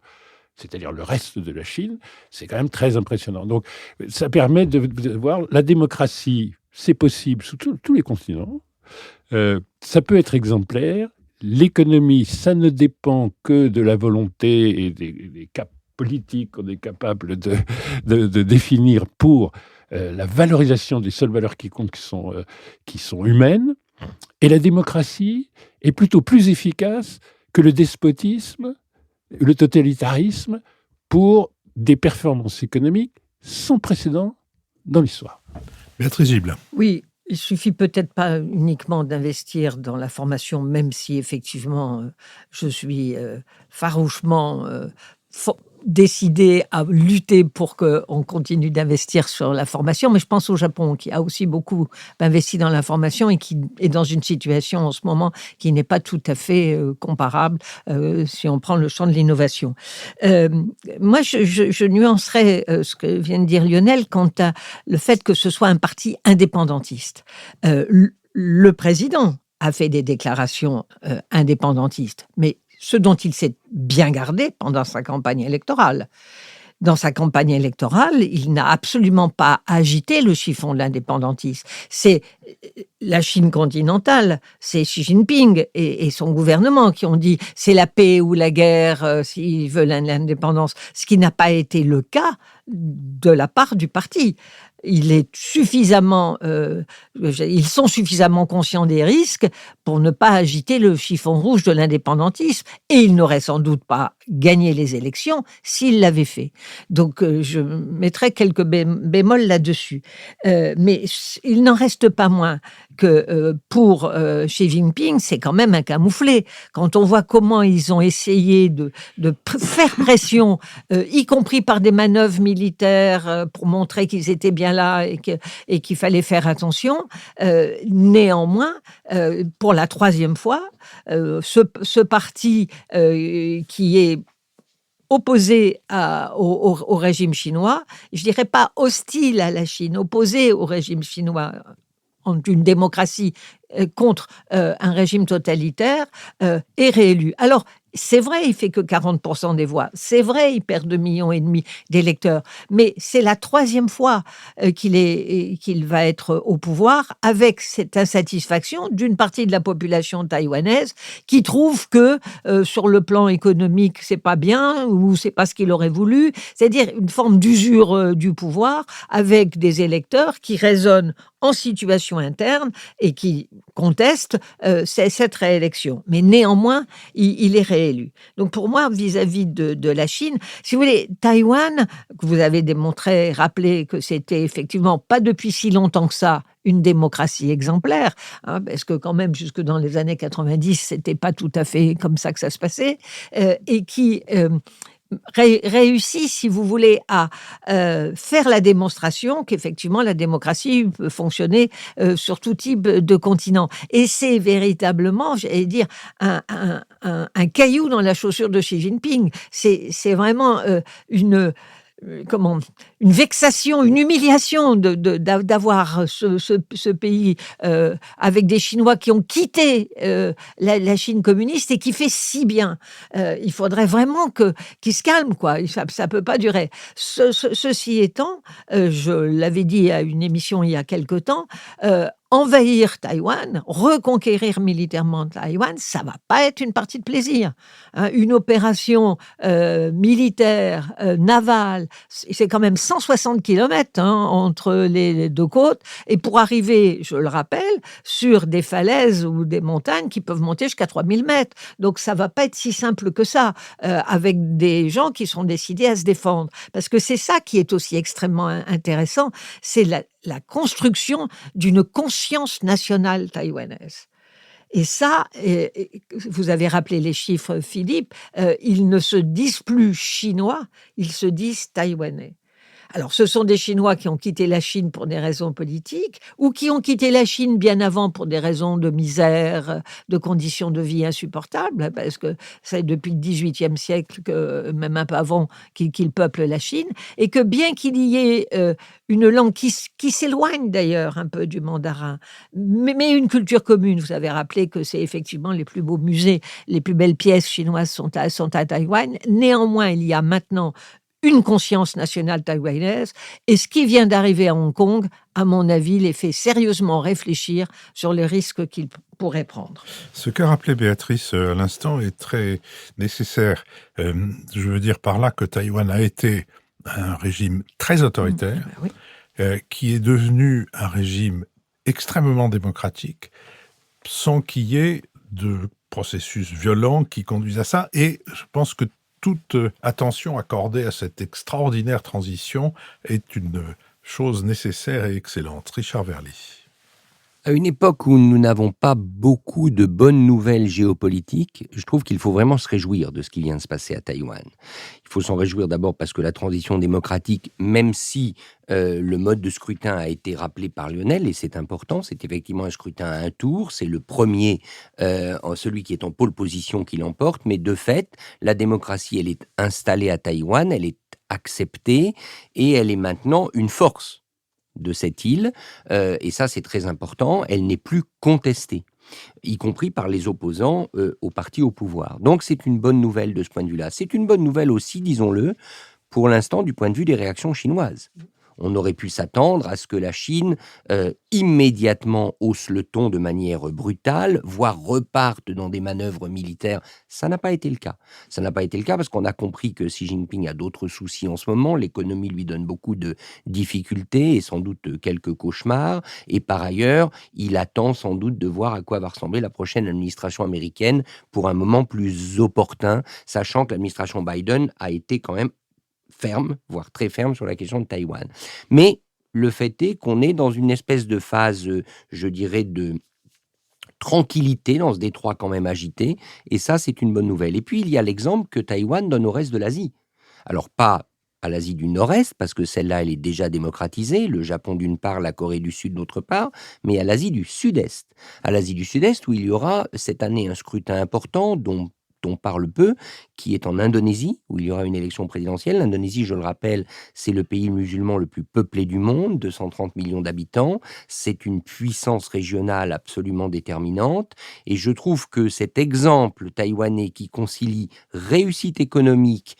c'est-à-dire le reste de la Chine, c'est quand même très impressionnant. Donc, ça permet de voir la démocratie, c'est possible sous tous les continents. Ça peut être exemplaire. L'économie, ça ne dépend que de la volonté et des cas politiques qu'on est capable de définir pour la valorisation des seules valeurs qui comptent, qui sont humaines. Et la démocratie est plutôt plus efficace que le despotisme, le totalitarisme, pour des performances économiques sans précédent dans l'histoire. Béatrice Gibelin. Oui, il suffit peut-être pas uniquement d'investir dans la formation, même si effectivement je suis farouchement décidé à lutter pour qu'on continue d'investir sur la formation. Mais je pense au Japon, qui a aussi beaucoup investi dans la formation et qui est dans une situation en ce moment qui n'est pas tout à fait comparable si on prend le champ de l'innovation. Moi, je nuancerais ce que vient de dire Lionel quant à le fait que ce soit un parti indépendantiste. Le président a fait des déclarations indépendantistes, mais ce dont il s'est bien gardé pendant sa campagne électorale. Dans sa campagne électorale, il n'a absolument pas agité le chiffon de l'indépendantisme. C'est la Chine continentale, c'est Xi Jinping et son gouvernement qui ont dit c'est la paix ou la guerre s'ils veulent l'indépendance, ce qui n'a pas été le cas de la part du parti. Ils sont suffisamment conscients des risques pour ne pas agiter le chiffon rouge de l'indépendantisme et ils n'auraient sans doute pas gagné les élections s'ils l'avaient fait. Donc je mettrai quelques bémols là-dessus. Mais il n'en reste pas moins que pour Xi Jinping, c'est quand même un camouflet. Quand on voit comment ils ont essayé de faire pression, y compris par des manœuvres militaires pour montrer qu'ils étaient bien là et qu'il fallait faire attention. Néanmoins, pour la troisième fois, ce parti qui est opposé au régime chinois, je dirais pas hostile à la Chine, opposé au régime chinois, d'une démocratie contre un régime totalitaire, est réélu. Alors, c'est vrai, il fait que 40% des voix. C'est vrai, il perd 2,5 millions d'électeurs. Mais c'est la troisième fois qu'il va être au pouvoir avec cette insatisfaction d'une partie de la population taïwanaise qui trouve que sur le plan économique, c'est pas bien ou c'est pas ce qu'il aurait voulu. C'est-à-dire une forme d'usure du pouvoir avec des électeurs qui raisonnent en situation interne et qui contestent cette réélection. Mais néanmoins, il est réélu. Donc pour moi, vis-à-vis de la Chine, si vous voulez, Taïwan, que vous avez démontré, rappelé que c'était effectivement pas depuis si longtemps que ça une démocratie exemplaire, parce que quand même, jusque dans les années 90, c'était pas tout à fait comme ça que ça se passait, et qui réussit, si vous voulez, à faire la démonstration qu'effectivement la démocratie peut fonctionner sur tout type de continent. Et c'est véritablement, j'allais dire, un caillou dans la chaussure de Xi Jinping. C'est vraiment une vexation, une humiliation d'avoir ce pays avec des Chinois qui ont quitté la Chine communiste et qui fait si bien. Il faudrait vraiment qu'ils se calment, quoi. Ça peut pas durer. Ceci étant, je l'avais dit à une émission il y a quelque temps, envahir Taïwan, reconquérir militairement Taïwan, ça va pas être une partie de plaisir. Une opération militaire, navale, c'est quand même 160 kilomètres entre les deux côtes, et pour arriver, je le rappelle, sur des falaises ou des montagnes qui peuvent monter jusqu'à 3000 mètres. Donc ça va pas être si simple que ça, avec des gens qui sont décidés à se défendre. Parce que c'est ça qui est aussi extrêmement intéressant, c'est la construction d'une conscience nationale taïwanaise. Et ça, vous avez rappelé les chiffres, Philippe, ils ne se disent plus chinois, ils se disent taïwanais. Alors, ce sont des Chinois qui ont quitté la Chine pour des raisons politiques ou qui ont quitté la Chine bien avant pour des raisons de misère, de conditions de vie insupportables, parce que c'est depuis le XVIIIe siècle, que, même un peu avant, qu'ils peuplent la Chine, et que bien qu'il y ait une langue qui s'éloigne d'ailleurs un peu du mandarin, mais une culture commune. Vous avez rappelé que c'est effectivement les plus beaux musées, les plus belles pièces chinoises sont à Taïwan. Néanmoins, il y a maintenant une conscience nationale taïwanaise, et ce qui vient d'arriver à Hong Kong, à mon avis, les fait sérieusement réfléchir sur les risques qu'ils pourraient prendre. Ce qu'a rappelé Béatrice à l'instant est très nécessaire. Je veux dire par là que Taïwan a été un régime très autoritaire, Oui. qui est devenu un régime extrêmement démocratique, sans qu'il y ait de processus violents qui conduisent à ça. Et je pense que toute attention accordée à cette extraordinaire transition est une chose nécessaire et excellente. Richard Verly. À une époque où nous n'avons pas beaucoup de bonnes nouvelles géopolitiques, je trouve qu'il faut vraiment se réjouir de ce qui vient de se passer à Taïwan. Il faut s'en réjouir d'abord parce que la transition démocratique, même si le mode de scrutin a été rappelé par Lionel, et c'est important, c'est effectivement un scrutin à un tour, c'est le premier, celui qui est en pole position qui l'emporte, mais de fait, la démocratie, elle est installée à Taïwan, elle est acceptée, et elle est maintenant une force de cette île, et ça c'est très important, elle n'est plus contestée, y compris par les opposants au parti au pouvoir. Donc c'est une bonne nouvelle de ce point de vue-là. C'est une bonne nouvelle aussi, disons-le, pour l'instant du point de vue des réactions chinoises. On aurait pu s'attendre à ce que la Chine immédiatement hausse le ton de manière brutale, voire reparte dans des manœuvres militaires. Ça n'a pas été le cas. Ça n'a pas été le cas parce qu'on a compris que Xi Jinping a d'autres soucis en ce moment. L'économie lui donne beaucoup de difficultés et sans doute quelques cauchemars. Et par ailleurs, il attend sans doute de voir à quoi va ressembler la prochaine administration américaine pour un moment plus opportun, sachant que l'administration Biden a été quand même ferme, voire très ferme sur la question de Taïwan. Mais le fait est qu'on est dans une espèce de phase, je dirais, de tranquillité dans ce détroit quand même agité, et ça, c'est une bonne nouvelle. Et puis, il y a l'exemple que Taïwan donne au reste de l'Asie. Alors, pas à l'Asie du Nord-Est, parce que celle-là, elle est déjà démocratisée, le Japon d'une part, la Corée du Sud d'autre part, mais à l'Asie du Sud-Est. À l'Asie du Sud-Est, où il y aura cette année un scrutin important, dont on parle peu, qui est en Indonésie, où il y aura une élection présidentielle. L'Indonésie, je le rappelle, c'est le pays musulman le plus peuplé du monde, 230 millions d'habitants. C'est une puissance régionale absolument déterminante. Et je trouve que cet exemple taïwanais qui concilie réussite économique,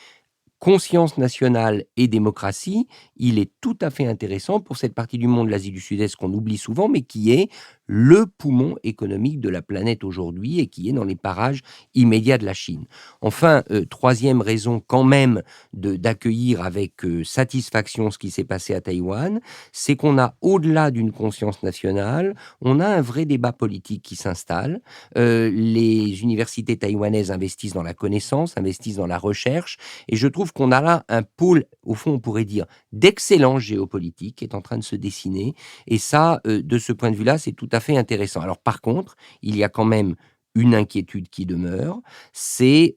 conscience nationale et démocratie, il est tout à fait intéressant pour cette partie du monde, l'Asie du Sud-Est, qu'on oublie souvent, mais qui est le poumon économique de la planète aujourd'hui et qui est dans les parages immédiats de la Chine. Enfin, troisième raison quand même d'accueillir avec satisfaction ce qui s'est passé à Taïwan, c'est qu'on a, au-delà d'une conscience nationale, on a un vrai débat politique qui s'installe. Les universités taïwanaises investissent dans la connaissance, investissent dans la recherche, et je trouve qu'on a là un pôle, au fond, on pourrait dire, d'excellence géopolitique qui est en train de se dessiner. Et ça, de ce point de vue-là, c'est tout à fait intéressant. Alors, par contre, il y a quand même une inquiétude qui demeure, c'est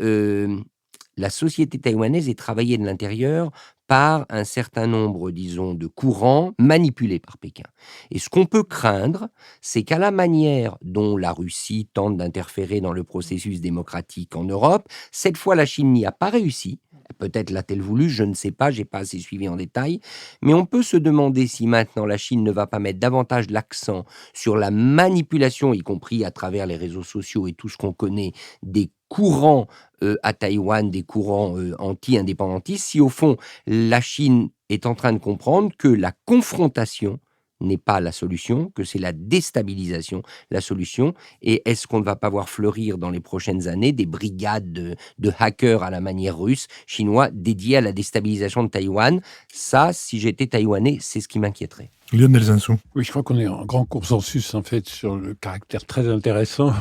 la société taïwanaise est travaillée de l'intérieur par un certain nombre, disons, de courants manipulés par Pékin. Et ce qu'on peut craindre, c'est qu'à la manière dont la Russie tente d'interférer dans le processus démocratique en Europe, cette fois la Chine n'y a pas réussi. Peut-être l'a-t-elle voulu, je ne sais pas, j'ai pas assez suivi en détail. Mais on peut se demander si maintenant la Chine ne va pas mettre davantage l'accent sur la manipulation, y compris à travers les réseaux sociaux et tout ce qu'on connaît, des courants à Taïwan, des courants anti-indépendantistes, si au fond la Chine est en train de comprendre que la confrontation n'est pas la solution, que c'est la déstabilisation la solution. Et est-ce qu'on ne va pas voir fleurir dans les prochaines années des brigades de hackers à la manière russe, chinois, dédiés à la déstabilisation de Taïwan? Ça, si j'étais taïwanais, c'est ce qui m'inquiéterait. Lionel Zinsou. Oui, je crois qu'on est en grand consensus, en fait, sur le caractère très intéressant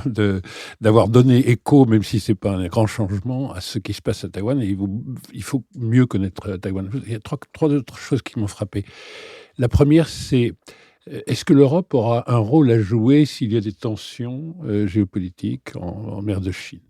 d'avoir donné écho, même si c'est pas un grand changement, à ce qui se passe à Taïwan. Et il faut mieux connaître Taïwan. Il y a trois autres choses qui m'ont frappé. La première, c'est est-ce que l'Europe aura un rôle à jouer s'il y a des tensions géopolitiques en mer de Chine ?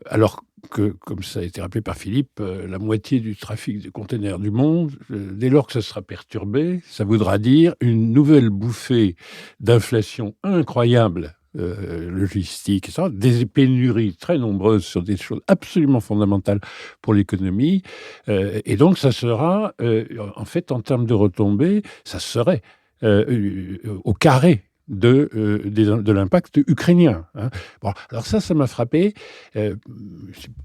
Alors que, comme ça a été rappelé par Philippe, la moitié du trafic de containers du monde, dès lors que ça sera perturbé, ça voudra dire une nouvelle bouffée d'inflation incroyable, logistique, etc., des pénuries très nombreuses sur des choses absolument fondamentales pour l'économie. Et donc, ça sera, en fait, en termes de retombées, ça serait au carré de l'impact ukrainien. Hein. Bon, alors ça m'a frappé. C'est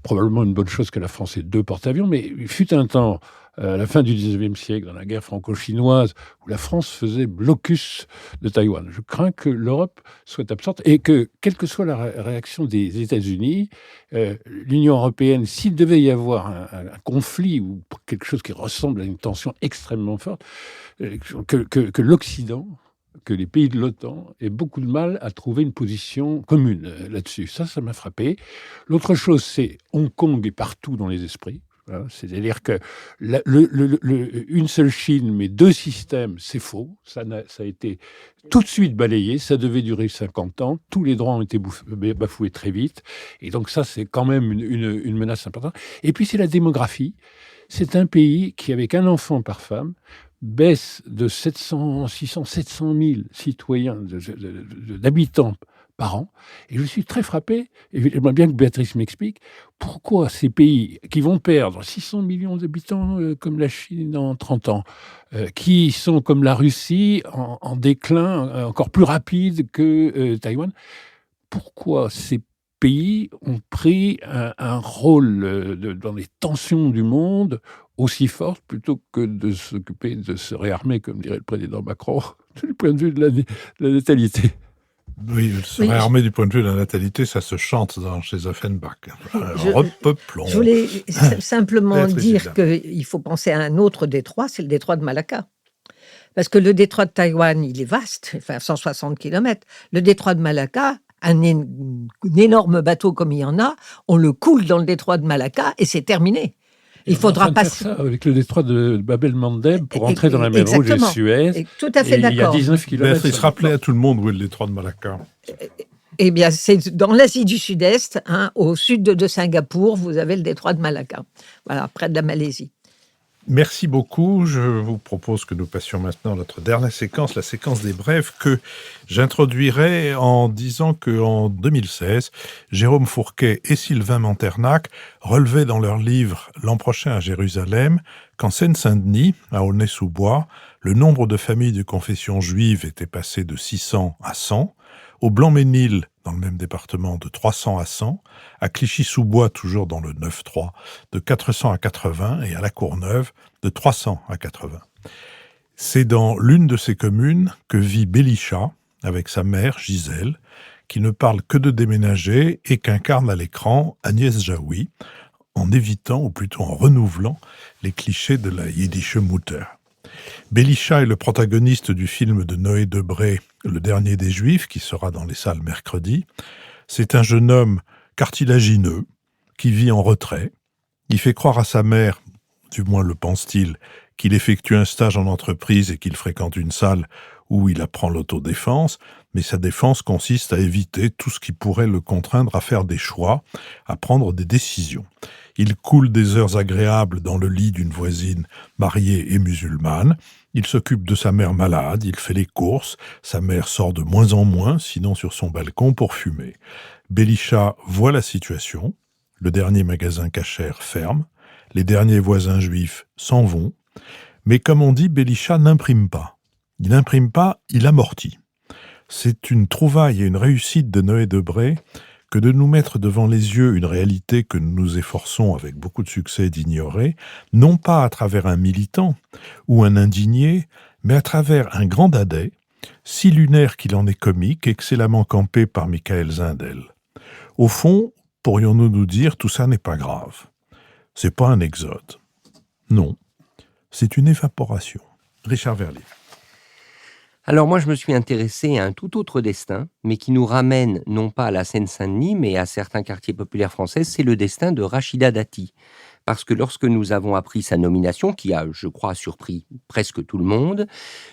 probablement une bonne chose que la France ait 2 porte-avions, mais il fut un temps, à la fin du 19e siècle, dans la guerre franco-chinoise, où la France faisait blocus de Taïwan. Je crains que l'Europe soit absente et que, quelle que soit la réaction des États-Unis, l'Union européenne, s'il devait y avoir un conflit ou quelque chose qui ressemble à une tension extrêmement forte, que l'Occident, que les pays de l'OTAN aient beaucoup de mal à trouver une position commune là-dessus. Ça m'a frappé. L'autre chose, c'est Hong Kong est partout dans les esprits. Hein, c'est-à-dire que une seule Chine, mais 2 systèmes, c'est faux. Ça a été tout de suite balayé. Ça devait durer 50 ans. Tous les droits ont été bafoués très vite. Et donc ça, c'est quand même une menace importante. Et puis, c'est la démographie. C'est un pays qui, avec un enfant par femme, baisse de 600 700 000 citoyens, d'habitants par an. Et je suis très frappé, et j'aimerais bien que Béatrice m'explique, pourquoi ces pays qui vont perdre 600 millions d'habitants comme la Chine en 30 ans, qui sont comme la Russie en déclin encore plus rapide que Taïwan, pourquoi ces pays ont pris un rôle dans les tensions du monde aussi forte, plutôt que de s'occuper de se réarmer, comme dirait le président Macron, du point de vue de la natalité. Oui, se réarmer du point de vue de la natalité, ça se chante chez Offenbach. Repeuplons. Je voulais simplement dire qu'il faut penser à un autre détroit, c'est le détroit de Malacca. Parce que le détroit de Taïwan, il est vaste, enfin 160 km. Le détroit de Malacca, un énorme bateau comme il y en a, on le coule dans le détroit de Malacca et c'est terminé. Il faudra passer ça avec le détroit de Bab el-Mandeb pour entrer dans la mer Rouge et Suez. Tout à fait d'accord. Il y a 19 km. Il se rappelait à tout le monde où est le détroit de Malacca. Eh bien, c'est dans l'Asie du Sud-Est, hein, au sud de Singapour, vous avez le détroit de Malacca, voilà, près de la Malaisie. Merci beaucoup. Je vous propose que nous passions maintenant à notre dernière séquence, la séquence des brèves, que j'introduirai en disant qu'en 2016, Jérôme Fourquet et Sylvain Monternac relevaient dans leur livre « L'an prochain à Jérusalem » qu'en Seine-Saint-Denis, à Aulnay-sous-Bois, le nombre de familles de confession juive était passé de 600 à 100, au Blanc-Ménil, dans le même département, de 300 à 100, à Clichy-sous-Bois, toujours dans le 9-3, de 400 à 80, et à La Courneuve, de 300 à 80. C'est dans l'une de ces communes que vit Bélicha, avec sa mère Gisèle, qui ne parle que de déménager et qu'incarne à l'écran Agnès Jaoui, en évitant, ou plutôt en renouvelant, les clichés de la Yiddische Mutter. Bélicha est le protagoniste du film de Noé Debré, Le Dernier des Juifs, qui sera dans les salles mercredi. C'est un jeune homme cartilagineux qui vit en retrait. Il fait croire à sa mère, du moins le pense-t-il, qu'il effectue un stage en entreprise et qu'il fréquente une salle où il apprend l'autodéfense, mais sa défense consiste à éviter tout ce qui pourrait le contraindre à faire des choix, à prendre des décisions. Il coule des heures agréables dans le lit d'une voisine mariée et musulmane. Il s'occupe de sa mère malade, il fait les courses. Sa mère sort de moins en moins, sinon sur son balcon, pour fumer. Bélicha voit la situation. Le dernier magasin cachère ferme. Les derniers voisins juifs s'en vont. Mais comme on dit, Bélicha n'imprime pas. Il n'imprime pas, il amortit. C'est une trouvaille et une réussite de Noé Debré que de nous mettre devant les yeux une réalité que nous nous efforçons avec beaucoup de succès d'ignorer, non pas à travers un militant ou un indigné, mais à travers un grand dadais, si lunaire qu'il en est comique, excellemment campé par Michael Zindel. Au fond, pourrions-nous nous dire, tout ça n'est pas grave. C'est pas un exode. Non, c'est une évaporation. Richard Verly. Alors moi, je me suis intéressé à un tout autre destin, mais qui nous ramène non pas à la Seine-Saint-Denis, mais à certains quartiers populaires français, c'est le destin de Rachida Dati. parce que lorsque nous avons appris sa nomination, qui a, je crois, surpris presque tout le monde,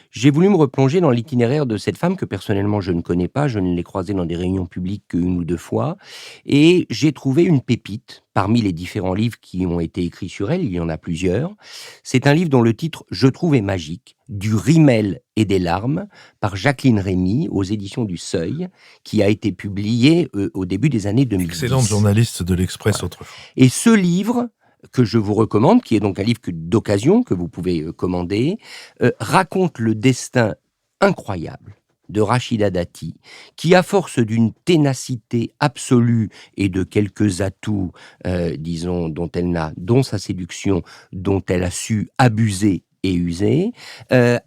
j'ai voulu me replonger dans l'itinéraire de cette femme que personnellement je ne connais pas, je ne l'ai croisée dans des réunions publiques qu'une ou deux fois, et j'ai trouvé une pépite parmi les différents livres qui ont été écrits sur elle, il y en a plusieurs. C'est un livre dont le titre, je trouve, est magique, Du rimel et des larmes, par Jacqueline Rémy, aux éditions du Seuil, qui a été publié au début des années 2010. Excellente journaliste de l'Express autrefois. Et ce livre, que je vous recommande, qui est donc un livre d'occasion que vous pouvez commander, raconte le destin incroyable de Rachida Dati, qui, à force d'une ténacité absolue et de quelques atouts, disons, dont sa séduction, dont elle a su abuser et user,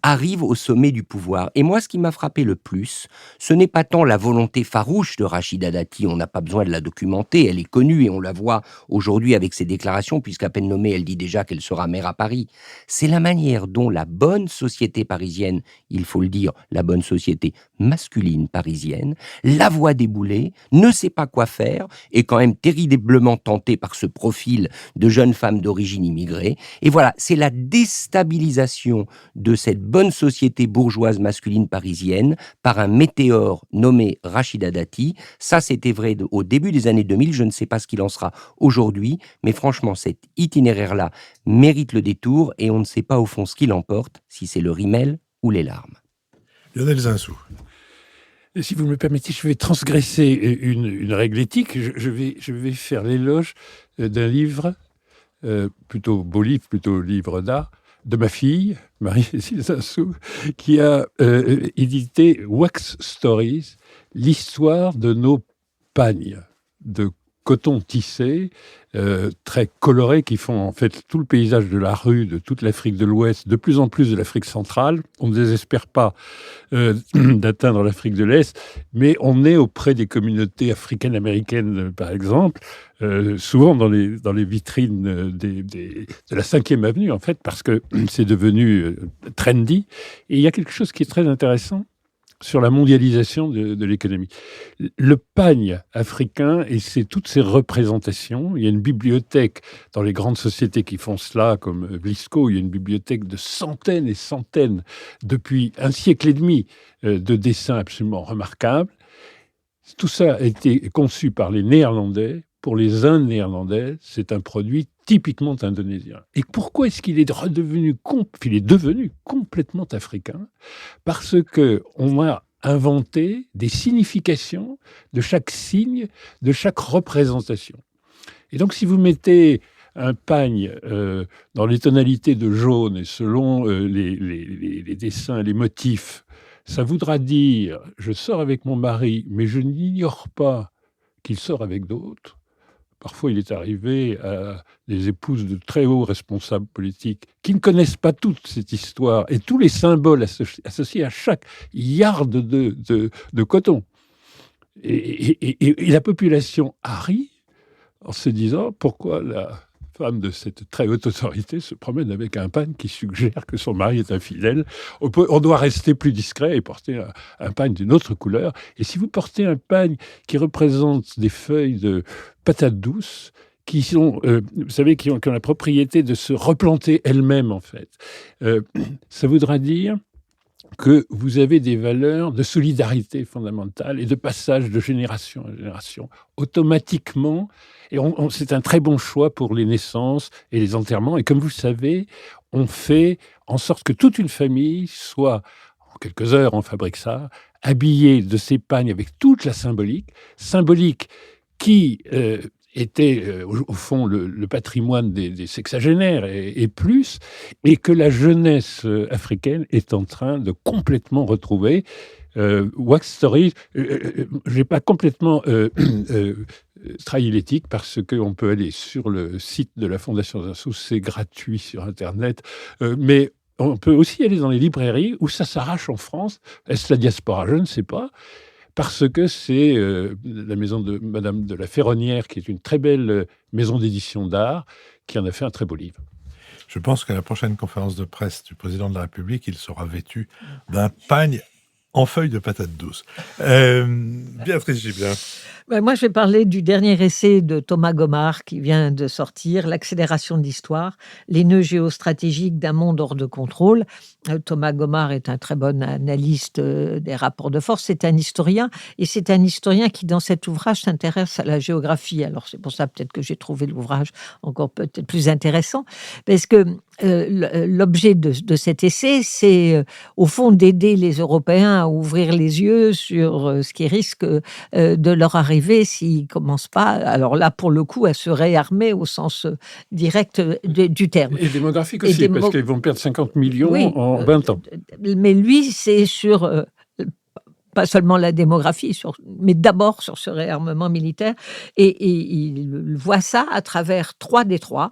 arrive au sommet du pouvoir. Et moi, ce qui m'a frappé le plus, ce n'est pas tant la volonté farouche de Rachida Dati, on n'a pas besoin de la documenter, elle est connue et on la voit aujourd'hui avec ses déclarations, puisqu'à peine nommée, elle dit déjà qu'elle sera maire à Paris. C'est la manière dont la bonne société parisienne, il faut le dire, la bonne société masculine parisienne, la voit débouler, ne sait pas quoi faire, est quand même terriblement tentée par ce profil de jeune femme d'origine immigrée. Et voilà, c'est la déstabilisation de cette bonne société bourgeoise masculine parisienne par un météore nommé Rachida Dati. Ça, c'était vrai au début des années 2000. Je ne sais pas ce qu'il en sera aujourd'hui, mais franchement, cet itinéraire-là mérite le détour et on ne sait pas au fond ce qu'il emporte, si c'est le rimel ou les larmes. Lionel Zinsou. Si vous me permettez, je vais transgresser une règle éthique. Je vais faire l'éloge d'un livre, plutôt beau livre, plutôt livre d'art, de ma fille, Marie-Cécile Zinsou, qui a édité Wax Stories, l'histoire de nos pagnes de coton tissé, très colorés, qui font en fait tout le paysage de la rue, de toute l'Afrique de l'Ouest, de plus en plus de l'Afrique centrale. On ne désespère pas d'atteindre l'Afrique de l'Est, mais on est auprès des communautés africaines-américaines, par exemple, souvent dans les vitrines de la 5e avenue, en fait, parce que c'est devenu trendy. Et il y a quelque chose qui est très intéressant sur la mondialisation de l'économie. Le pagne africain et toutes ses représentations, il y a une bibliothèque dans les grandes sociétés qui font cela, comme Blisco, il y a une bibliothèque de centaines et centaines, depuis un siècle et demi, de dessins absolument remarquables. Tout ça a été conçu par les Néerlandais. Pour les Indes néerlandaises, c'est un produit typiquement indonésien. Et pourquoi est-ce qu'il est devenu complètement africain ? Parce qu'on a inventé des significations de chaque signe, de chaque représentation. Et donc, si vous mettez un pagne dans les tonalités de jaune et selon les dessins, les motifs, ça voudra dire « je sors avec mon mari, mais je n'ignore pas qu'il sort avec d'autres ». Parfois, il est arrivé à des épouses de très hauts responsables politiques qui ne connaissent pas toute cette histoire et tous les symboles associés à chaque yard de coton. Et la population a ri en se disant pourquoi la femme de cette très haute autorité se promène avec un pagne qui suggère que son mari est infidèle. On doit rester plus discret et porter un pagne d'une autre couleur. Et si vous portez un pagne qui représente des feuilles de patates douces, qui sont, vous savez, qui ont la propriété de se replanter elles-mêmes, en fait, ça voudra dire que vous avez des valeurs de solidarité fondamentale et de passage de génération en génération, automatiquement. Et c'est un très bon choix pour les naissances et les enterrements. Et comme vous le savez, on fait en sorte que toute une famille soit, en quelques heures, on fabrique ça, habillée de ces pagnes avec toute la symbolique qui était au fond le patrimoine des sexagénaires et plus, et que la jeunesse africaine est en train de complètement retrouver. Wax Stories, je n'ai pas complètement trahi l'éthique parce qu'on peut aller sur le site de la Fondation Zinsou, c'est gratuit sur Internet, mais on peut aussi aller dans les librairies où ça s'arrache en France. Est-ce la diaspora ? Je ne sais pas. Parce que c'est la maison de Madame de la Ferronnière, qui est une très belle maison d'édition d'art, qui en a fait un très beau livre. Je pense qu'à la prochaine conférence de presse du président de la République, il sera vêtu d'un pagne en feuilles de patates douces. Béatrice Gibelin. Moi, je vais parler du dernier essai de Thomas Gomard qui vient de sortir, L'accélération de l'histoire, les nœuds géostratégiques d'un monde hors de contrôle. Thomas Gomard est un très bon analyste des rapports de force. C'est un historien, et c'est un historien qui, dans cet ouvrage, s'intéresse à la géographie. Alors, c'est pour ça peut-être que j'ai trouvé l'ouvrage encore peut-être plus intéressant, parce que l'objet de cet essai, c'est au fond d'aider les Européens à ouvrir les yeux sur ce qui risque de leur arriver s'ils ne commencent pas, alors là pour le coup, à se réarmer au sens direct du terme. Et démographique aussi, parce qu'ils vont perdre 50 millions en 20 ans. Mais lui, c'est sur... pas seulement la démographie, mais d'abord sur ce réarmement militaire. Et il voit ça à travers 3 détroits.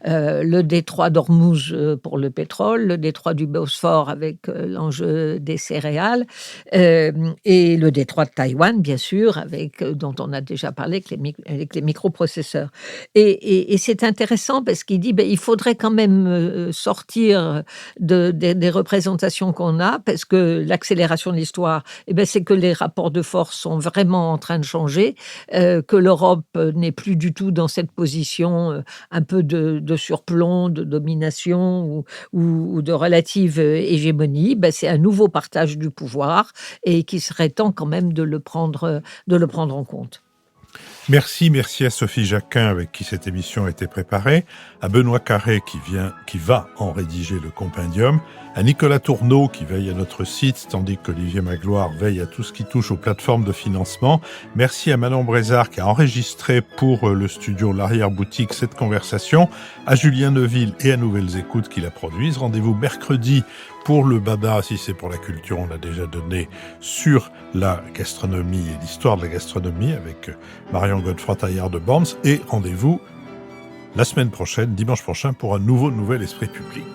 Le détroit d'Ormuz pour le pétrole, le détroit du Bosphore avec l'enjeu des céréales, et le détroit de Taïwan, bien sûr, dont on a déjà parlé, avec les microprocesseurs. Et c'est intéressant parce qu'il dit il faudrait quand même sortir des représentations qu'on a, parce que l'accélération de l'histoire, c'est que les rapports de force sont vraiment en train de changer, que l'Europe n'est plus du tout dans cette position un peu de surplomb, de domination ou de relative hégémonie. C'est un nouveau partage du pouvoir et qu'il serait temps quand même de le prendre en compte. Merci à Sophie Jacquin avec qui cette émission a été préparée, à Benoît Carré qui va en rédiger le compendium, à Nicolas Tourneau qui veille à notre site, tandis qu'Olivier Magloire veille à tout ce qui touche aux plateformes de financement. Merci à Manon Brézard qui a enregistré pour le studio L'Arrière-Boutique cette conversation, à Julien Neuville et à Nouvelles Écoutes qui la produisent. Rendez-vous mercredi pour le Baba, si c'est pour la culture, on l'a déjà donné, sur la gastronomie et l'histoire de la gastronomie avec Marion Godefroy-Taillard de Borns. Et rendez-vous la semaine prochaine, dimanche prochain, pour un nouvel Esprit public.